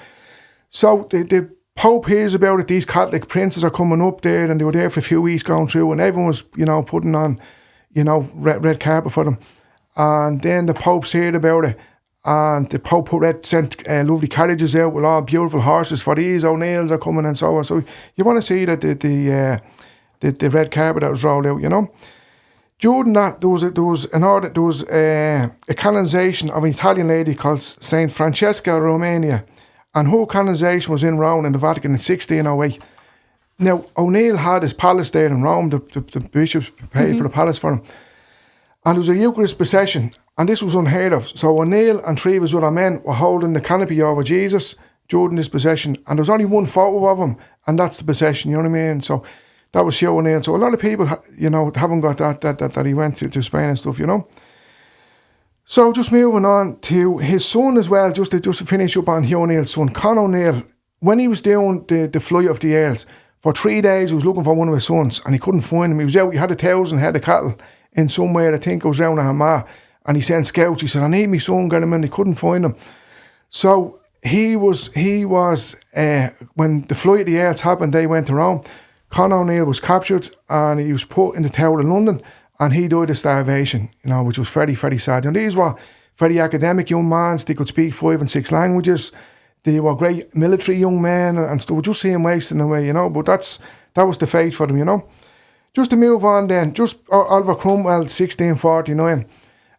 So the Pope hears about it. These Catholic princes are coming up there, and they were there for a few weeks going through, and everyone was, you know, putting on, you know, red carpet for them. And then the Pope's heard about it, and the Pope sent lovely carriages out with all beautiful horses for these O'Neills are coming and so on. So you want to see that the red carpet that was rolled out, you know. During that, there was a canonization of an Italian lady called Saint Francesca Romania, and her canonization was in Rome in the Vatican in 1608. Now, O'Neill had his palace there in Rome. The bishops paid for the palace for him, and there was a Eucharist procession, and this was unheard of. So O'Neill and three of his other men were holding the canopy over Jesus during this procession, and there was only one photo of him, and that's the procession. You know what I mean? So that was Hugh O'Neill. So a lot of people, you know, haven't got that he went to Spain and stuff, you know. So just moving on to his son as well, just to finish up on Hugh O'Neill's son, Con O'Neill. When he was doing the flight of the Earls, for 3 days he was looking for one of his sons, and he couldn't find him. He was out, he had 1,000 head of cattle in somewhere, I think it was around Armagh, and he sent scouts. He said, I need my son, get him in. He couldn't find him. So he was when the flight of the Earls happened, they went to Rome. Con O'Neill was captured, and he was put in the Tower in London, and he died of starvation, you know, which was very, very sad. And these were very academic young men. They could speak 5 and 6 languages. They were great military young men, and stuff. Just see him wasting away, you know. But that was the fate for them, you know. Just to move on then, just Oliver Cromwell, 1649.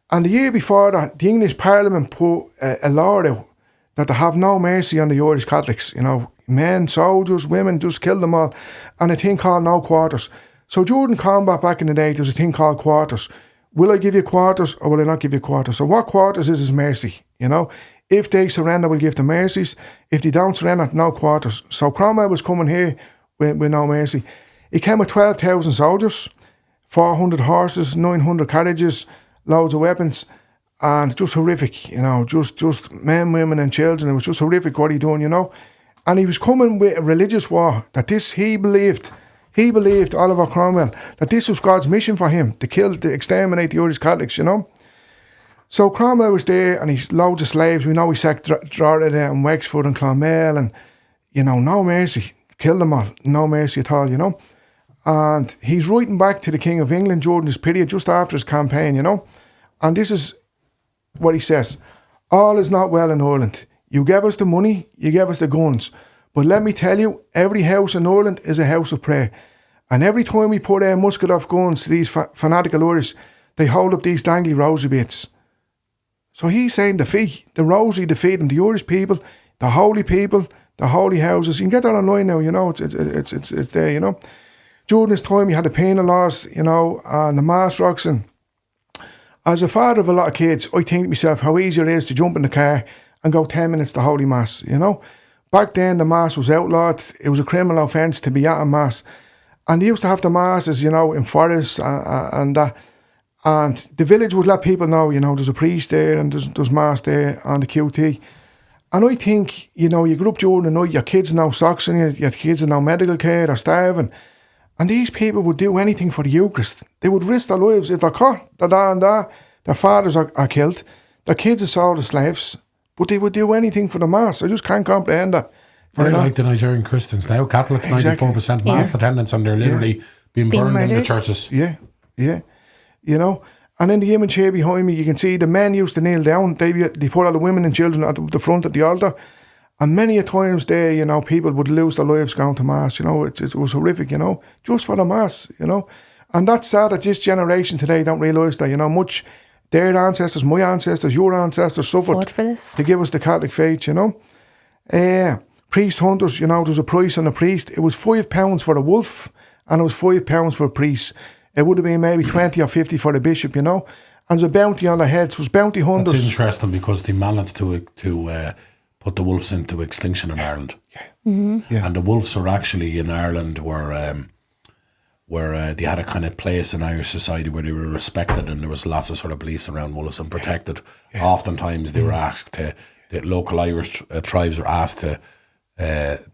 And the year before that, the English Parliament put a law out that they have no mercy on the Irish Catholics, you know. Men, soldiers, women, just kill them all. And a thing called no quarters. So during combat back in the day, there's a thing called quarters. Will I give you quarters or will I not give you quarters? So what quarters is mercy, you know. If they surrender, we'll give them mercies. If they don't surrender, no quarters. So Cromwell was coming here with no mercy. He came with 12,000 soldiers, 400 horses, 900 carriages, loads of weapons, and just horrific, you know, just men, women and children. It was just horrific what he done, you know. And he was coming with a religious war, that he believed, Oliver Cromwell, that this was God's mission for him, to exterminate the Irish Catholics, you know. So Cromwell was there, and he's loads of slaves. We know he sacked Drogheda and Wexford and Clonmel, and, you know, no mercy. Killed them all, no mercy at all, you know. And he's writing back to the King of England during this period, just after his campaign, you know. And this is what he says. All is not well in Ireland. You gave us the money, you gave us the guns. But let me tell you, every house in Ireland is a house of prayer. And every time we put a musket off guns to these fanatical Irish, they hold up these dangly rosary bits. So he's saying the rosary defeating the Irish people, the holy houses. You can get that online now, you know, it's there, you know. During this time, you had the penal laws, you know, and the mass rocks. And as a father of a lot of kids, I think to myself how easy it is to jump in the car and go 10 minutes to Holy Mass, you know. Back then, the Mass was outlawed. It was a criminal offence to be at a Mass. And they used to have the Masses, you know, in forests and that. And the village would let people know, you know, there's a priest there and there's Mass there on the QT. And I think, you know, you grew up during the night, your kids are now socks on you, your kids are now medical care, they're starving. And these people would do anything for the Eucharist. They would risk their lives. If they're caught, their fathers are killed, their kids are sold as slaves. But they would do anything for the Mass. I just can't comprehend that. Very like the Nigerian Christians now. Catholics, exactly. 94% Mass attendance, and they're literally being burned in the churches. Yeah. You know. And in the image here behind me, you can see the men used to kneel down. They put all the women and children at the front of the altar. And many a times there, you know, people would lose their lives going to mass, you know, it was horrific, you know, just for the mass, you know. And that's sad that this generation today don't realise that, you know, much their ancestors, my ancestors, your ancestors suffered for this. to give us the Catholic faith, you know. Priest hunters, you know, there's a price on a priest. It was £5 for a wolf and it was £5 for a priest. It would have been maybe 20 or 50 for the bishop, you know. And there's a bounty on their heads. It was bounty hunters. That's interesting because they managed to put the wolves into extinction in Ireland. Yeah. And the wolves are actually in Ireland where they had a kind of place in Irish society where they were respected, and there was lots of sort of beliefs around wolves and protected. Oftentimes they were asked the local Irish tribes were asked to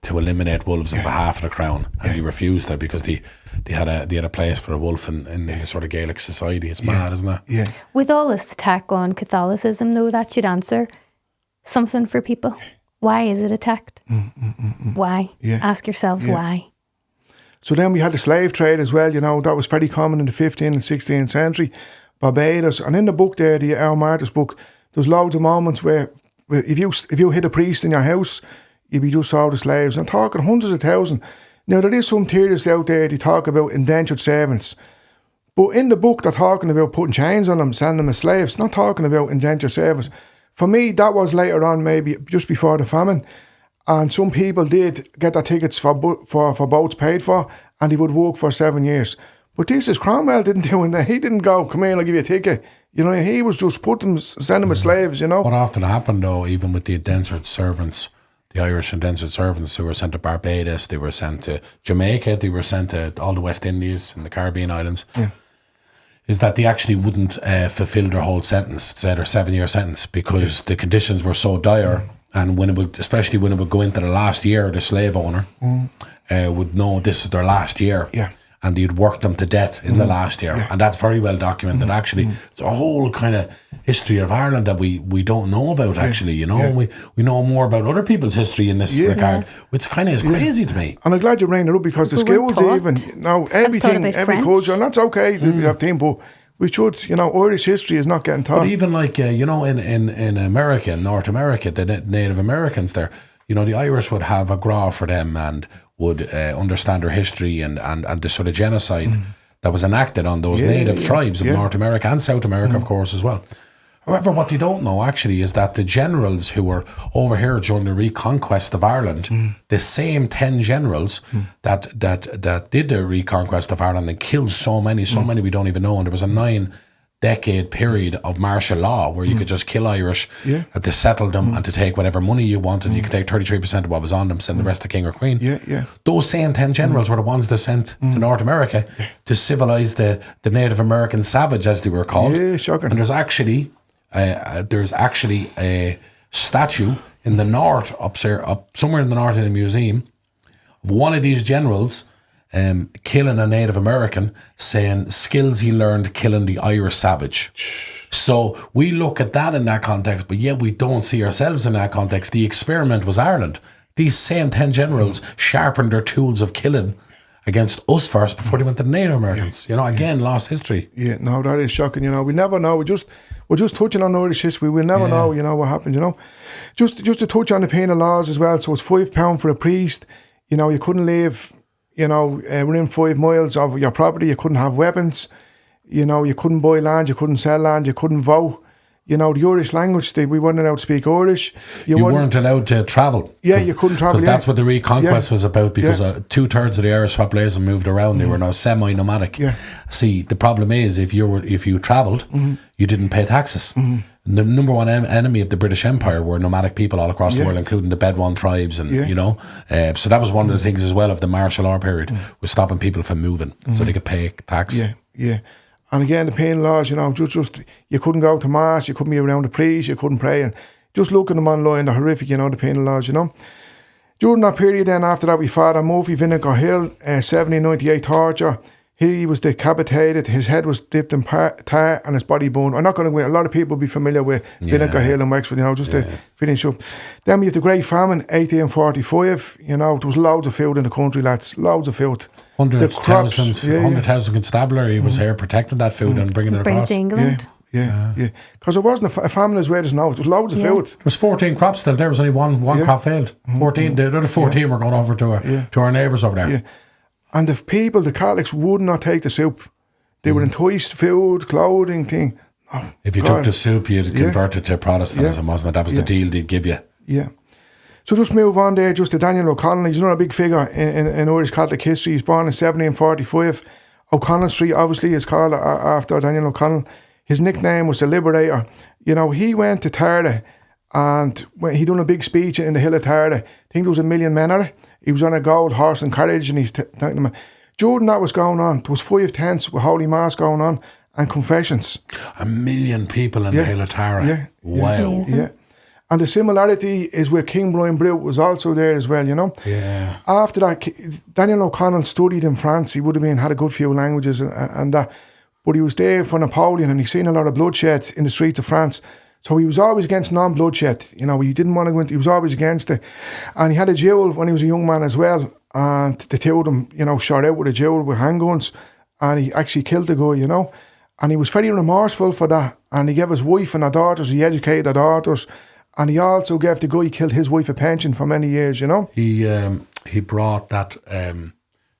eliminate wolves on behalf of the crown, and they refused that because they had a place for a wolf in the sort of Gaelic society. It's mad, isn't it? Yeah. With all this attack on Catholicism, though, that should answer something for people. Why is it attacked? Why? Yeah. Ask yourselves why. So then we had the slave trade as well, you know, that was very common in the 15th and 16th century. Barbados, and in the book there, the Our Martyrs book, there's loads of moments where if you hit a priest in your house, you'd be just sold the slaves. I'm talking hundreds of thousands. Now, there is some theories out there, they talk about indentured servants. But in the book, they're talking about putting chains on them, sending them as slaves, not talking about indentured servants. For me, that was later on, maybe just before the famine. And some people did get their tickets for boats paid for, and he would work for 7 years. But this is Cromwell didn't do it. He didn't go, come here, I'll give you a ticket. You know, he was just send them as slaves, you know. What often happened, though, even with the indentured servants, the Irish indentured servants who were sent to Barbados, they were sent to Jamaica, they were sent to all the West Indies and the Caribbean islands, is that they actually wouldn't fulfil their whole sentence, their 7-year sentence, because the conditions were so dire. And especially when it would go into the last year, the slave owner would know this is their last year. Yeah. And you'd work them to death in the last year. Yeah. And that's very well documented, actually. It's a whole kind of history of Ireland that we don't know about, actually, you know. And we know more about other people's history in this regard, which kind of is crazy to me. And I'm glad you bring it up, because the schools even, now everything, every culture, and that's okay, we have team, but we should, you know, Irish history is not getting taught. But even like, you know, in America, in North America, the Native Americans there, you know, the Irish would have a gra for them and would understand their history and the sort of genocide that was enacted on those native tribes of North America and South America, of course, as well. However, what they don't know, actually, is that the generals who were over here during the reconquest of Ireland, the same 10 generals that did the reconquest of Ireland and killed so many we don't even know, and there was a 9-decade period of martial law where you could just kill Irish to settle them and to take whatever money you wanted. You could take 33% of what was on them, send the rest to king or queen. Those same 10 generals were the ones that sent to North America to civilise the Native American savage, as they were called. Yeah, shocking. And there's actually a statue in the north, up somewhere in the north in a museum, of one of these generals killing a Native American, saying skills he learned killing the Irish savage. So we look at that in that context, but yet we don't see ourselves in that context. The experiment was Ireland. These same 10 generals sharpened their tools of killing against us first before they went to the Native Americans. You know, again, lost history. Yeah, no, that is shocking. You know, we never know. We're just touching on Irish history. We'll never know, you know, what happened, you know. Just to touch on the penal laws as well. So it's £5 for a priest. You know, you couldn't live, you know, within 5 miles of your property. You couldn't have weapons. You know, you couldn't buy land. You couldn't sell land. You couldn't vote. You know, the Irish language, we weren't allowed to speak Irish. You weren't allowed to travel. Yeah, you couldn't travel. Because that's what the reconquest was about, because 2/3 of the Irish population moved around. They were now semi-nomadic. Yeah. See, the problem is, if you travelled, you didn't pay taxes. The number one enemy of the British Empire were nomadic people all across the world, including the Bedouin tribes, and you know. So that was one of the things as well of the martial law period, was stopping people from moving so they could pay tax. Yeah. And again, the penal laws, you know, just you couldn't go to mass, you couldn't be around the priest, you couldn't pray, and just looking them online, they're horrific, you know, the penal laws, you know. During that period then, after that, we Father Murphy, Vinegar Hill, 1798 torture. He was decapitated, his head was dipped in tar and his body burned. I'm not going to go, a lot of people will be familiar with Vinegar Hill and Wexford, you know, just to finish up. Then we have the Great Famine, 1845, you know, there was loads of food in the country, lads, loads of food. 100,000 constabulary was here protecting that food and bringing it across. to England. Yeah. Because it wasn't a famine as weird as now. There was loads of food. There was 14 crops still. There was only one crop failed. 14. The other 14 were going over to our neighbours over there. Yeah. And the Catholics would not take the soup. They were enticed, food, clothing, thing. Oh, if you took the soup, you'd convert it to Protestantism, wasn't it? That was the deal they'd give you. Yeah. So just move on there, just to Daniel O'Connell. He's another big figure in Irish Catholic history. He's born in 1745. O'Connell Street obviously is called after Daniel O'Connell. His nickname was the Liberator. He went to Tara, and he done a big speech in the hill of Tara. I think there was 1 million men at it. He was on a gold horse and carriage, and he's thanking them. During that was going on, there was 5 tents with Holy Mass going on and confessions. 1 million people in the hill of Tara. Yeah. Wow. Yeah. And the similarity is with King Brian Brew was also there as well, Yeah. After that, Daniel O'Connell studied in France. He would have had a good few languages and that. But he was there for Napoleon, and he seen a lot of bloodshed in the streets of France. So he was always against non-bloodshed. He didn't want to go into, he was always against it. And he had a duel when he was a young man as well. And the two of them, shot out with a duel with handguns. And he actually killed the guy, And he was very remorseful for that. And he gave his wife and her daughters, he educated their daughters. And he also gave the guy who killed his wife a pension for many years, He brought that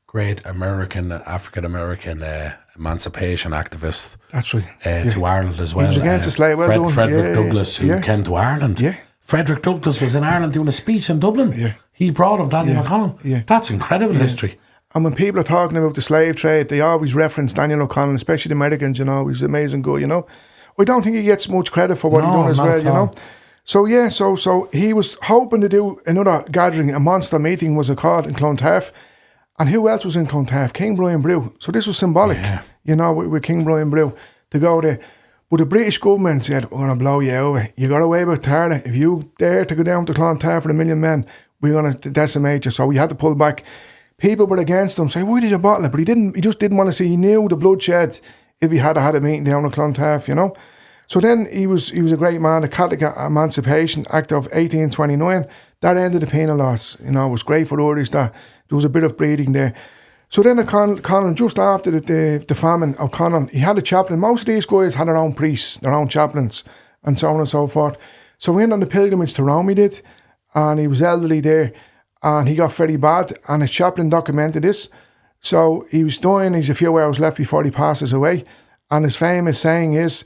great African-American emancipation activist. That's right. To Ireland as well. He was against the slave. Frederick Douglass, who came to Ireland. Yeah. Frederick Douglass was in Ireland doing a speech in Dublin. Yeah. He brought him, Daniel O'Connell. Yeah. That's incredible history. And when people are talking about the slave trade, they always reference Daniel O'Connell, especially the Americans, He's an amazing guy, I don't think he gets much credit for what he done as well, So so he was hoping to do another gathering, a monster meeting was it called in Clontarf. And who else was in Clontarf? King Brian Brew. So this was symbolic, with King Brian Brew to go there. But the British government said, we're going to blow you over. You got away with Tara. If you dare to go down to Clontarf for 1 million men, we're going to decimate you. So we had to pull back. People were against him, say, why did you bottle it? But he just didn't want to see. He knew the bloodshed if he had a meeting down at Clontarf, So then he was a great man. The Catholic Emancipation Act of 1829, that ended the penal laws. It was great for Irish that there was a bit of breeding there. So then O'Connell, just after the famine, O'Connell, he had a chaplain. Most of these guys had their own priests, their own chaplains, and so on and so forth. So we went on the pilgrimage to Rome, he did, and he was elderly there, and he got very bad, and his chaplain documented this. So he was dying, he's a few hours left before he passes away, and his famous saying is,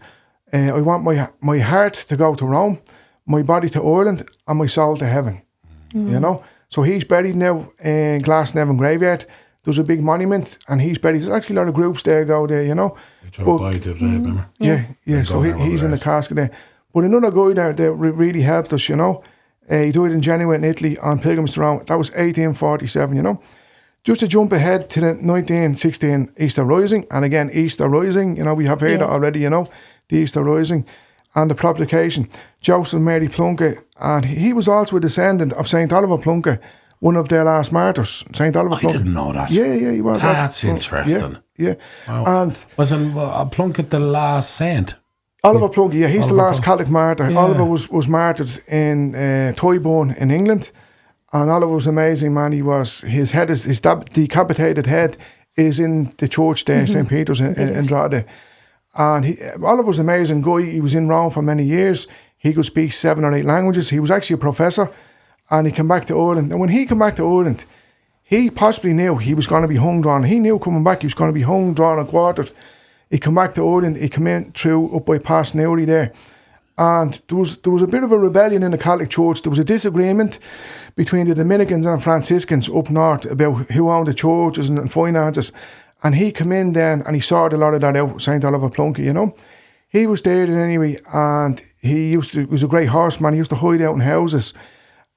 I want my heart to go to Rome, my body to Ireland, and my soul to heaven. So he's buried now in Glasnevin graveyard. There's a big monument, and he's buried. There's actually a lot of groups there go there, We drove by the remember? Yeah. So he's in the casket there. But another guy there that really helped us, He died in Genoa in Italy on pilgrims to Rome. That was 1847, Just to jump ahead to the 1916 Easter Rising, and again, Easter Rising, we have heard that already, the Easter Rising, and the Propagation. Joseph Mary Plunkett, and he was also a descendant of St. Oliver Plunkett, one of their last martyrs. St. Oliver Plunkett. I didn't know that. Yeah, he was. That's interesting. Yeah. Wow. And wasn't Plunkett the last saint? Oliver Plunkett, he's the last Catholic martyr. Yeah. Oliver was martyred in Tyburn in England, and Oliver was amazing, man. His head is his decapitated head is in the church there, St. Peter's in Drogheda. And Oliver was an amazing guy. He was in Rome for many years. He could speak 7 or 8 languages. He was actually a professor, and he came back to Ireland. And when he came back to Ireland, he possibly knew he was going to be hung, drawn. He knew coming back he was going to be hung, drawn, and quartered. He came back to Ireland. He came in through up by Pass Newry there. And there was a bit of a rebellion in the Catholic Church. There was a disagreement between the Dominicans and Franciscans up north about who owned the churches and finances. And he came in then and he sorted a lot of that out, St. Oliver Plunkett, He was there then anyway, and he was a great horseman. He used to hide out in houses.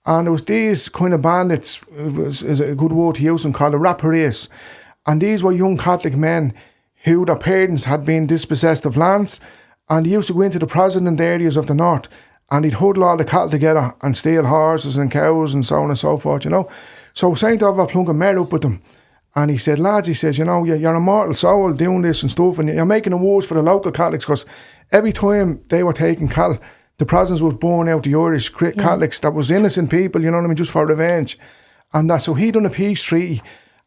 And there was these kind of bandits, is a good word to use them, called the Rapparees. And these were young Catholic men who their parents had been dispossessed of lands, and they used to go into the Protestant areas of the north, and he'd huddle all the cattle together and steal horses and cows and so on and so forth, So St. Oliver Plunkett met up with them. And he said, lads, you're a mortal soul doing this and stuff, and you're making it worse for the local Catholics, because every time they were taking cattle, the Protestants was born out the Irish Catholics that was innocent people, just for revenge. And so he done a peace treaty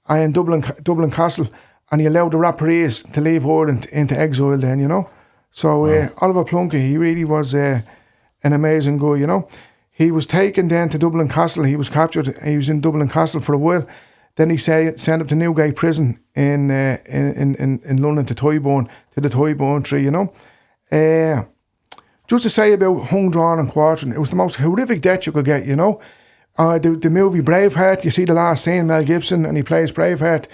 in Dublin Castle, and he allowed the Rapparees to leave Ireland into exile then, So Oliver Plunkett, he really was an amazing guy, you know. He was taken then to Dublin Castle. He was captured. He was in Dublin Castle for a while. Then he sent up to Newgate Prison in London to Tyburn, to the Tyburn tree, you know. Just to say about hung, drawn and quartering, it was the most horrific death you could get, you know. The movie Braveheart, you see the last scene, Mel Gibson, and he plays Braveheart.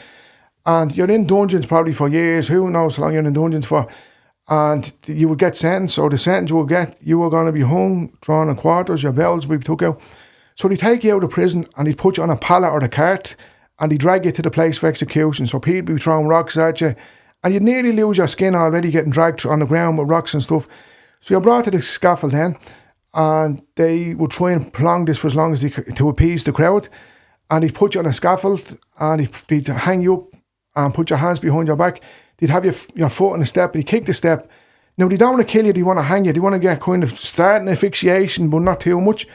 And you're in dungeons probably for years. Who knows how long you're in dungeons for. And you would get sentenced, or the sentence you would get, you were going to be hung, drawn and quarters, your bowels would be took out. So they'd take you out of prison and they'd put you on a pallet or a cart and they'd drag you to the place for execution. So people would be throwing rocks at you and you'd nearly lose your skin already getting dragged on the ground with rocks and stuff. So you're brought to the scaffold then and they would try and prolong this for as long as they could to appease the crowd. And they'd put you on a scaffold and they'd hang you up and put your hands behind your back. They'd have your foot on the step, and you kick the step. Now, they don't want to kill you, they want to hang you. They want to get kind of starting asphyxiation, but not too much.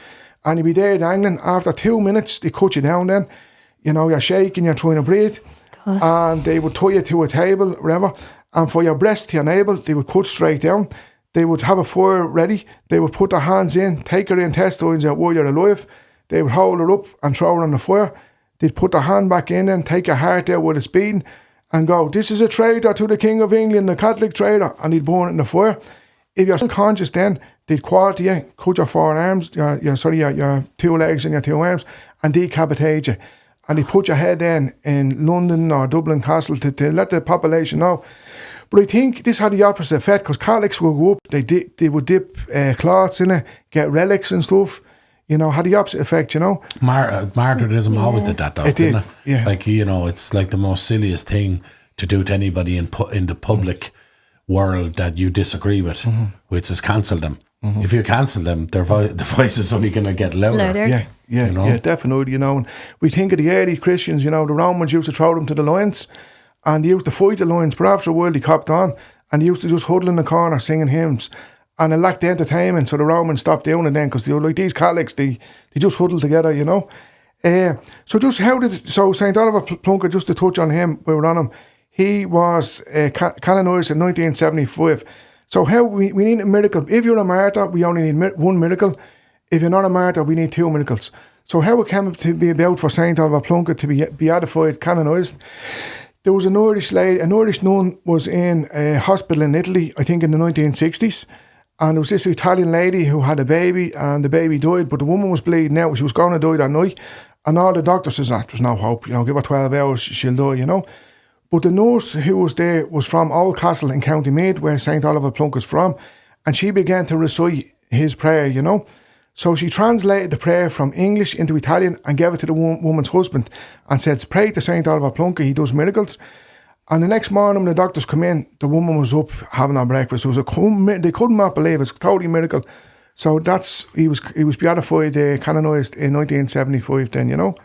And you'd be there dangling. After 2 minutes, they cut you down then. You know, you're shaking, you're trying to breathe. God. And they would tie you to a table, whatever. And for your breast to your navel, they would cut straight down. They would have a fire ready. They would put their hands in, take her intestines out while you're alive. They would hold her up and throw her on the fire. They'd put their hand back in and take your heart out with it's beating. And go, this is a traitor to the King of England, the Catholic traitor, and he'd burn it in the fire. If you're still conscious then, they'd quarter you, cut your forearms, your 2 legs and your 2 arms, and decapitate you. And they put your head in London or Dublin Castle to let the population know. But I think this had the opposite effect, because Catholics would go up, they would dip cloths in it, get relics and stuff. You know, had the opposite effect, you know. Martyrdom always did that, though, didn't it? Yeah. Like, you know, it's like the most silliest thing to do to anybody in the public world that you disagree with, which is cancel them. If you cancel them, the voice is only going to get louder. Yeah, you know? Yeah, definitely, you know. And we think of the early Christians, you know, the Romans used to throw them to the lions, and they used to fight the lions, but after a while they copped on, and they used to just huddle in the corner singing hymns. And it lacked the entertainment, so the Romans stopped doing it then, because they were like these Catholics, they just huddled together, you know. So St. Oliver Plunkett, just to touch on him, we were on him, he was canonised in 1975. So how we need a miracle. If you're a martyr, we only need one miracle. If you're not a martyr, we need 2 miracles. So how it came to be about for St. Oliver Plunkett to be beatified, canonised, there was an Irish nun was in a hospital in Italy, I think in the 1960s. And there was this Italian lady who had a baby, and the baby died, but the woman was bleeding out. She was going to die that night. And all the doctors says, there's no hope, you know, give her 12 hours, she'll die, you know. But the nurse who was there was from Oldcastle in County Meath, where St. Oliver Plunkett's from, and she began to recite his prayer, you know. So she translated the prayer from English into Italian and gave it to the woman's husband and said, pray to St. Oliver Plunkett, he does miracles. And the next morning when the doctors come in, the woman was up having her breakfast. It was they couldn't not believe it. It's a totally miracle. So he was beatified, canonised in 1975 then, you know.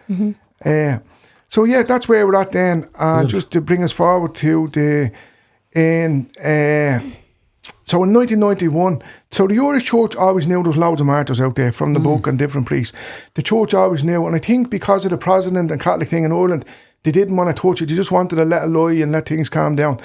So yeah, that's where we're at then. And just to bring us forward to so in 1991, so the Irish Church always knew there's loads of martyrs out there from the book and different priests. The Church always knew, and I think because of the Protestant and Catholic thing in Ireland, they didn't want to touch it. They just wanted to let it lie and let things calm down.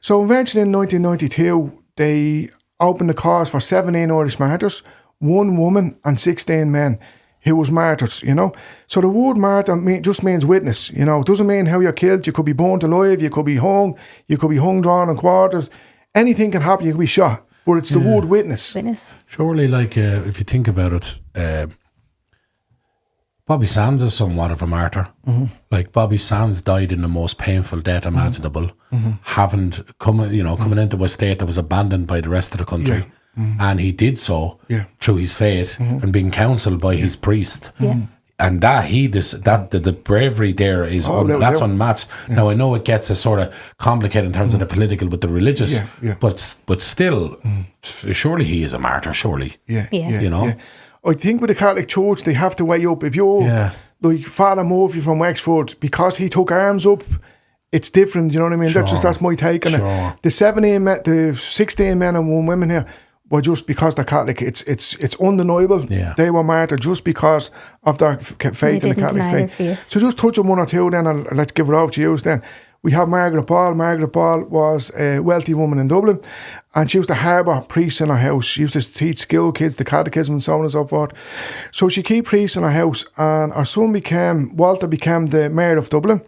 So eventually in 1992, they opened the cause for 17 Irish martyrs, 1 woman and 16 men who was martyrs, you know. So the word martyr just means witness, you know. It doesn't mean how you're killed. You could be burnt alive, you could be hung, drawn, and quartered. Anything can happen, you could be shot. But it's the word witness. Surely, like, if you think about it, Bobby Sands is somewhat of a martyr. Like, Bobby Sands died in the most painful death imaginable, coming into a state that was abandoned by the rest of the country. And he did so through his faith and being counselled by his priest. And the bravery there is that's unmatched. Now I know it gets a sort of complicated in terms of the political with the religious, but still, surely he is a martyr. Surely, you know. I think with the Catholic Church, they have to weigh up. If you're like Father Murphy from Wexford, because he took arms up, it's different. You know what I mean? Sure. That's my take on it. The 16 men and 1 woman here were just because they're Catholic. It's undeniable. They were martyred just because of their faith in the Catholic faith. So just touch on 1 or 2 then, and let's give it over to you then. We have Margaret Ball. Margaret Ball was a wealthy woman in Dublin, and she used to harbour priests in her house. She used to teach school kids the catechism and so on and so forth. So she kept priests in her house, and her son Walter became the mayor of Dublin,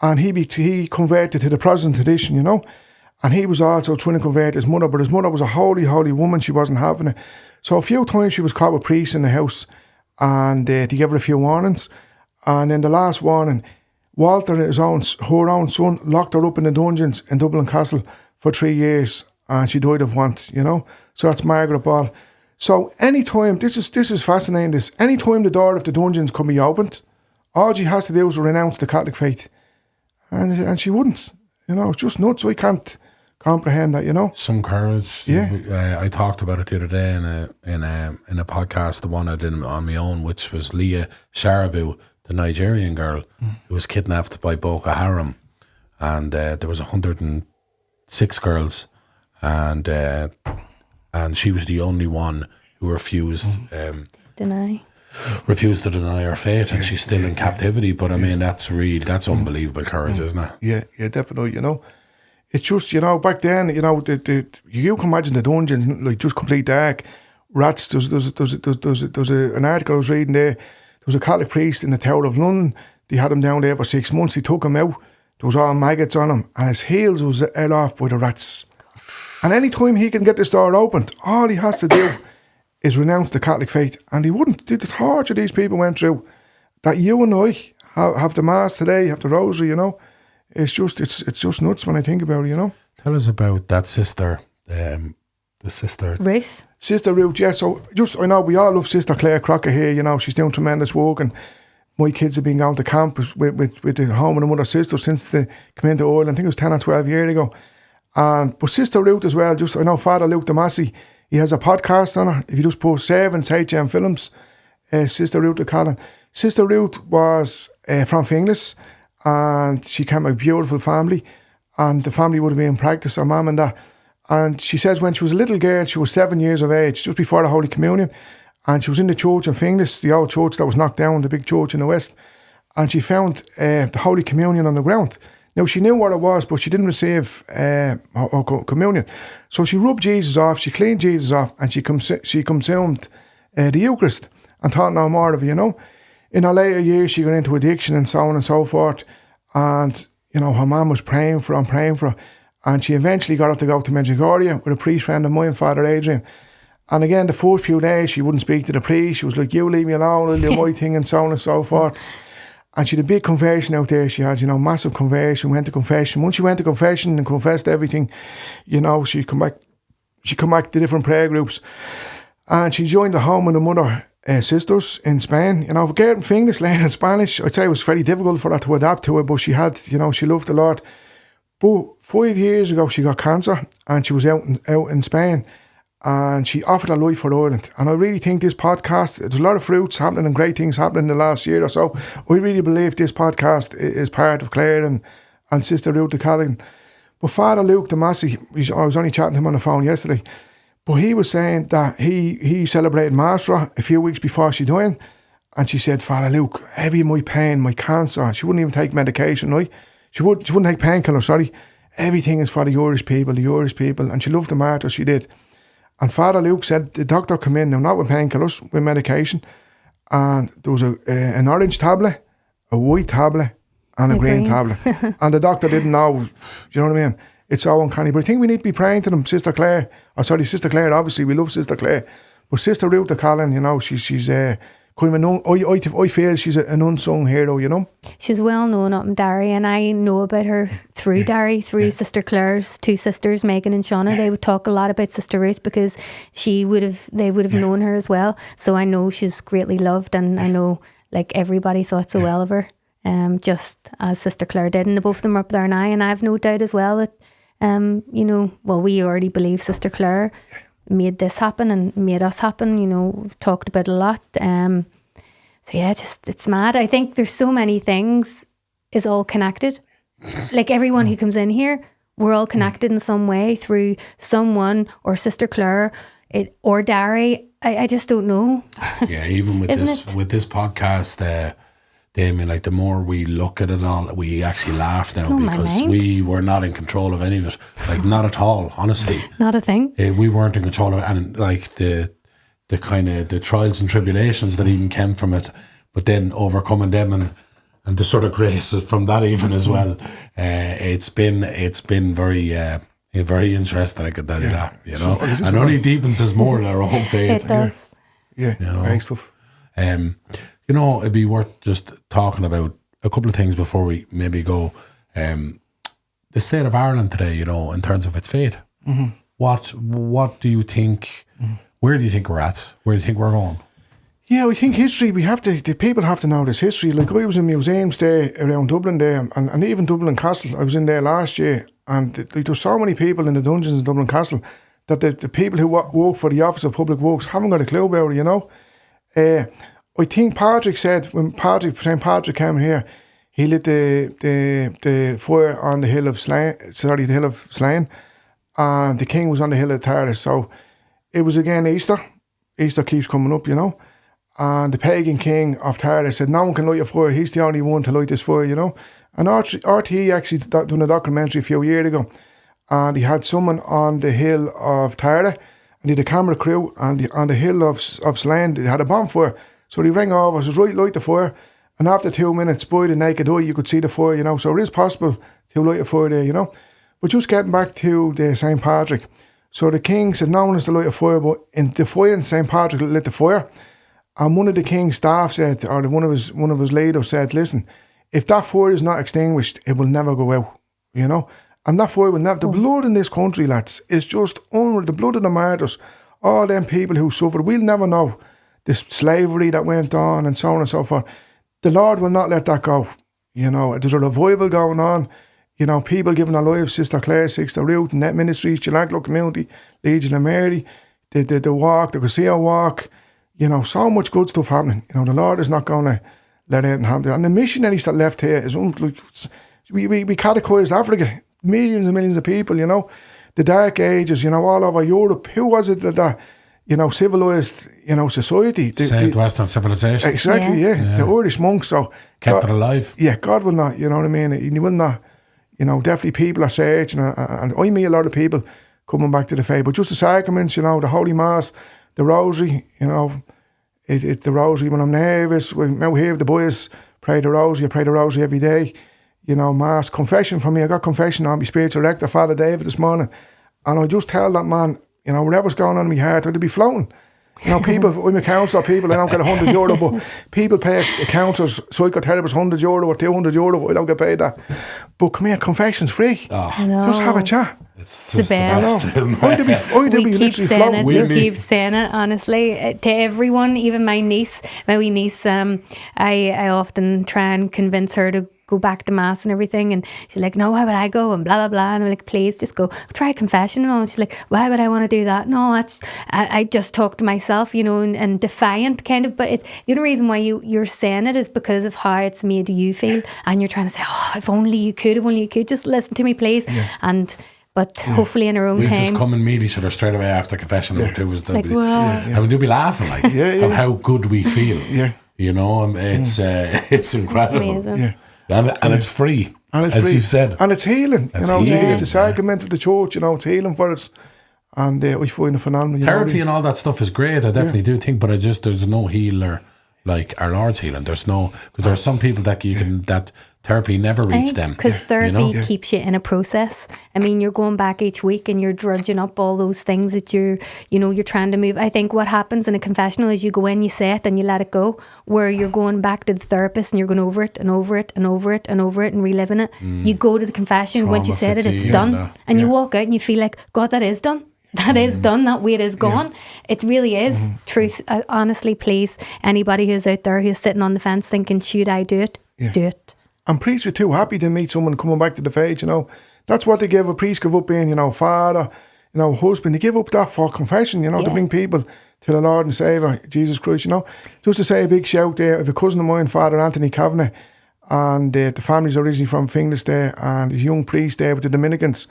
and he converted to the Protestant tradition, you know. And he was also trying to convert his mother, but his mother was a holy, holy woman. She wasn't having it. So a few times she was caught with priests in the house, and they gave her a few warnings. And then the last warning, Walter, her own son, locked her up in the dungeons in Dublin Castle for 3 years, and she died of want, you know. So that's Margaret Ball. So anytime, this is fascinating, anytime the door of the dungeons can be opened, all she has to do is renounce the Catholic faith. And she wouldn't, you know, it's just nuts. I can't comprehend that, you know. Some courage. Yeah. I talked about it the other day in a podcast, the one I did on my own, which was Leah Sharabu, the Nigerian girl who was kidnapped by Boko Haram, and there was 106 girls, and she was the only one who refused to deny her faith, and she's still in captivity. But I mean, that's unbelievable courage, isn't it? Yeah, definitely. You know, it's just, you know, back then, you know, you can imagine the dungeons like just complete dark, rats. There's an article I was reading there. There was a Catholic priest in the Tower of London. They had him down there for 6 months. They took him out. There was all maggots on him, and his heels was ate off by the rats. And any time he can get this door opened, all he has to do is renounce the Catholic faith. And he wouldn't. The torture these people went through, that you and I have the Mass today, have the Rosary, you know. It's just nuts when I think about it, you know. Tell us about that sister, the sister Ruth. Sister Ruth, yeah. So I know we all love Sister Claire Crocker here, you know. She's doing tremendous work, and my kids have been going to camp with the Home and Mother Sisters since they came into Ireland. I think it was 10 or 12 years ago. But Sister Ruth as well, I know Father Luke Damasi, he has a podcast on her. If you just put Servants, HM Films, Sister Ruth de Collin. Sister Ruth was from Finglas, and she came from a beautiful family, and the family would have been in practice, her mum and that. And she says when she was a little girl, she was 7 years of age, just before the Holy Communion, and she was in the church in Finglas, the old church that was knocked down, the big church in the west, and she found the Holy Communion on the ground. Now, she knew what it was, but she didn't receive her communion. So she rubbed Jesus off, she cleaned Jesus off, and she consumed the Eucharist and thought no more of it, you know. In her later years, she got into addiction and so on and so forth. And, you know, her mum was praying for her. And she eventually got her to go to Medjugorje with a priest friend of mine, Father Adrian. And again, the first few days, she wouldn't speak to the priest. She was like, you leave me alone, I'll do my thing, and so on and so forth. And she had a big conversion out there. She had, you know, massive conversion, went to confession. Once she went to confession and confessed everything, you know, she come back to different prayer groups. And she joined the Home and the Mother Sisters in Spain. You know, getting Finglas learning Spanish, I'd say it was very difficult for her to adapt to it, but she had, you know, she loved the Lord. But 5 years ago, she got cancer, and she was out in Spain, and she offered her life for Ireland. And I really think this podcast, there's a lot of fruits happening and great things happening in the last year or so. I really believe this podcast is part of Claire and Sister Ruth de Collin. But Father Luke Damasi, I was only chatting to him on the phone yesterday, but he was saying that he celebrated Mass for her a few weeks before she died, and she said, Father Luke, heavy my pain, my cancer. She wouldn't even take medication, right? She wouldn't take painkillers, sorry. Everything is for the Irish people, and she loved the Martyrs, she did. And Father Luke said the doctor come in, now not with painkillers, with medication, and there was an orange tablet, a white tablet, and a green tablet. And the doctor didn't know, you know what I mean? It's so uncanny. But I think we need to be praying to them, Sister Claire, obviously, we love Sister Claire. But Sister Ruth de Collin, you know, she's kind of I feel she's an unsung hero, you know. She's well known up in Derry, and I know about her through Derry, through Sister Claire's two sisters, Megan and Shauna. They would talk a lot about Sister Ruth because they would have known her as well. So I know she's greatly loved, and I know like everybody thought so well of her, just as Sister Claire did, and both of them are up there now. And I've no doubt as well that, you know, well, we already believe Sister Claire made this happen and made us happen, you know, we've talked about a lot. So yeah, it's mad. I think there's so many things is all connected. Like everyone who comes in here, we're all connected in some way through someone or Sister Claire or Derry. I just don't know. Yeah, even with this podcast, Damien, like the more we look at it all, we actually laugh now because we were not in control of any of it. Like not at all, honestly. Not a thing. We weren't in control of it, and like the kind of the trials and tribulations that even came from it, but then overcoming them and the sort of graces from that even as well. It's been very very interesting. I could tell you that, you know, and only deepens us more in our own faith. It does. Yeah, you know, great stuff. You know, it'd be worth just talking about a couple of things before we maybe go. The state of Ireland today, you know, in terms of its fate. Mm-hmm. What do you think? Mm-hmm. Where do you think we're at? Where do you think we're going? Yeah, I think history. The people have to know this history. Like I was in museums there around Dublin there, and even Dublin Castle. I was in there last year, and like, there's so many people in the dungeons in Dublin Castle that the people who work for the Office of Public Works haven't got a clue about it. You know. I think Patrick said when St. Patrick came here, he lit the fire on the hill of Slane, and the king was on the hill of Tara. So it was again Easter. Easter keeps coming up, you know. And the pagan king of Tara said, no one can light a fire. He's the only one to light this fire, you know. And RTE actually done a documentary a few years ago, and he had someone on the hill of Tara, and he had a camera crew, and on the hill of Slane, they had a bonfire. So he rang over, says, right, light the fire. And after 2 minutes, by the naked eye, you could see the fire, you know. So it is possible to light a fire there, you know. But just getting back to the St. Patrick. So the king said, no one is to light a fire, but in defiance, St. Patrick lit the fire. And one of the king's staff said, or one of his leaders said, listen, if that fire is not extinguished, it will never go out, you know. And that fire will never, the blood in this country, lads, is just unreal. The blood of the martyrs, all them people who suffered, we'll never know. This slavery that went on and so on and so forth. The Lord will not let that go. You know, there's a revival going on. You know, people giving their lives, Sister Claire, Sister Ruth, Net Ministries, Cenacolo Community, Legion of Mary, the walk, the Casio walk. You know, so much good stuff happening. You know, the Lord is not going to let anything happen. And the missionaries that left here is we catechized Africa, millions and millions of people, you know. The Dark Ages, you know, all over Europe. Who was it that you know, civilised, you know, society. Saved Western civilization. Exactly, yeah. The Irish monks, so... Kept God, it alive. Yeah, God will not, you know what I mean? He will not, you know, definitely people are searching, and I meet a lot of people coming back to the faith, but just the sacraments, you know, the Holy Mass, the Rosary, you know, it's the Rosary when I'm nervous, when out here the boys pray the Rosary, I pray the Rosary every day, you know, Mass, confession for me, I got confession on my spiritual rector, Father David, this morning, and I just tell that man, you know, whatever's going on in my heart, I'd be floating. You know, people, I'm a counsellor, people, I don't get €100, but people pay a counsellor's psychotherapist €100 or €200, I don't get paid that. But come here, confession's free. Just have a chat. It's the best, isn't it? We keep saying it, we keep saying it, honestly, to everyone, even my wee niece, I often try and convince her to go back to Mass and everything, and she's like, no, why would I go, and blah blah blah, and I'm like, please just go, try confession and all, and she's like, why would I want to do that? No, that's I just talk to myself, you know, and defiant kind of, but it's the only reason why you're saying it is because of how it's made you feel, and you're trying to say, oh, if only you could, just listen to me, please. But hopefully in our own time. We just come and meet each other straight away after confession. And we'll be laughing of how good we feel. You know, it's incredible. Amazing. And it's free, as you've said. And it's healing. You know, it's a sacrament of the church, you know, it's healing for us. And we find it phenomenal. Therapy and all that stuff is great, I definitely do think, but there's no healer like our Lord's healing. There's no, because there are some people that that therapy never reached them. Because therapy keeps you in a process. I mean, you're going back each week and you're drudging up all those things that you're trying to move. I think what happens in a confessional is you go in, you say it and you let it go, where you're going back to the therapist and you're going over it and over it and over it and over it and reliving it. You go to the confession, once you said it, it's done. And you walk out and you feel like, God, that is done. That is done. That weight is gone. It really is. Truth. Honestly, please, anybody who's out there who's sitting on the fence thinking, should I do it? Do it. And priests were too happy to meet someone coming back to the faith, you know. That's what they give. A priest give up being, you know, father, you know, husband. They give up that for confession, you know, to bring people to the Lord and Saviour, Jesus Christ, you know. Just to say a big shout there, I have a cousin of mine, Father Anthony Kavanagh, and the family's originally from Finglas there, and he's a young priest there with the Dominicans.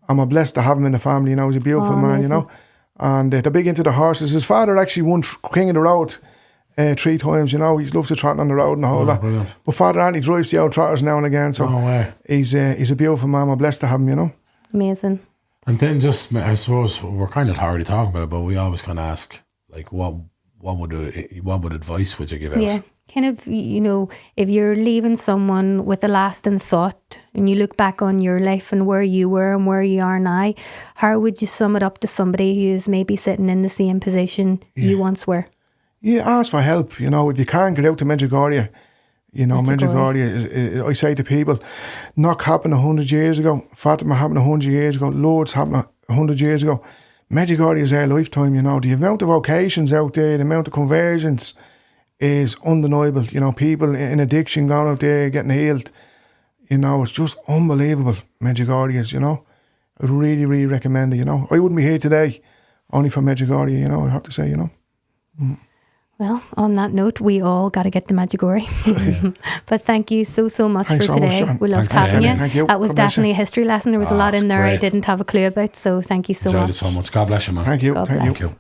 And I'm blessed to have him in the family, you know. He's a beautiful man, you know. And they're big into the horses. His father actually won King of the Road 3 times, you know. He loves to trot on the road and all that. Brilliant. But Father Andy drives the old trotters now and again, so he's a beautiful man. We're blessed to have him, you know. Amazing. And then just, I suppose, we're kind of already talking about it, but we always kind of ask, like, what advice would you give out? Yeah, kind of, you know, if you're leaving someone with a lasting thought and you look back on your life and where you were and where you are now, how would you sum it up to somebody who's maybe sitting in the same position you once were? Yeah, ask for help, you know. If you can't get out to Medjugorje, you know, Medjugorje, I say to people, knock happened 100 years ago, Fatima happened 100 years ago, Lourdes happened 100 years ago. Medjugorje is our lifetime, you know. The amount of vocations out there, the amount of conversions is undeniable. You know, people in addiction going out there getting healed. You know, it's just unbelievable, Medjugorje is, you know. I'd really, really recommend it, you know. I wouldn't be here today only for Medjugorje, you know, I have to say, you know. Well, on that note, we all got to get to Medjugorje. But thank you so much Thanks for so today. much, we loved having you. Thank you. That was definitely a history lesson. There was a lot in there I didn't have a clue about. So thank you so much. Enjoyed it so much. God bless you, man. Thank you. God Thank bless. you.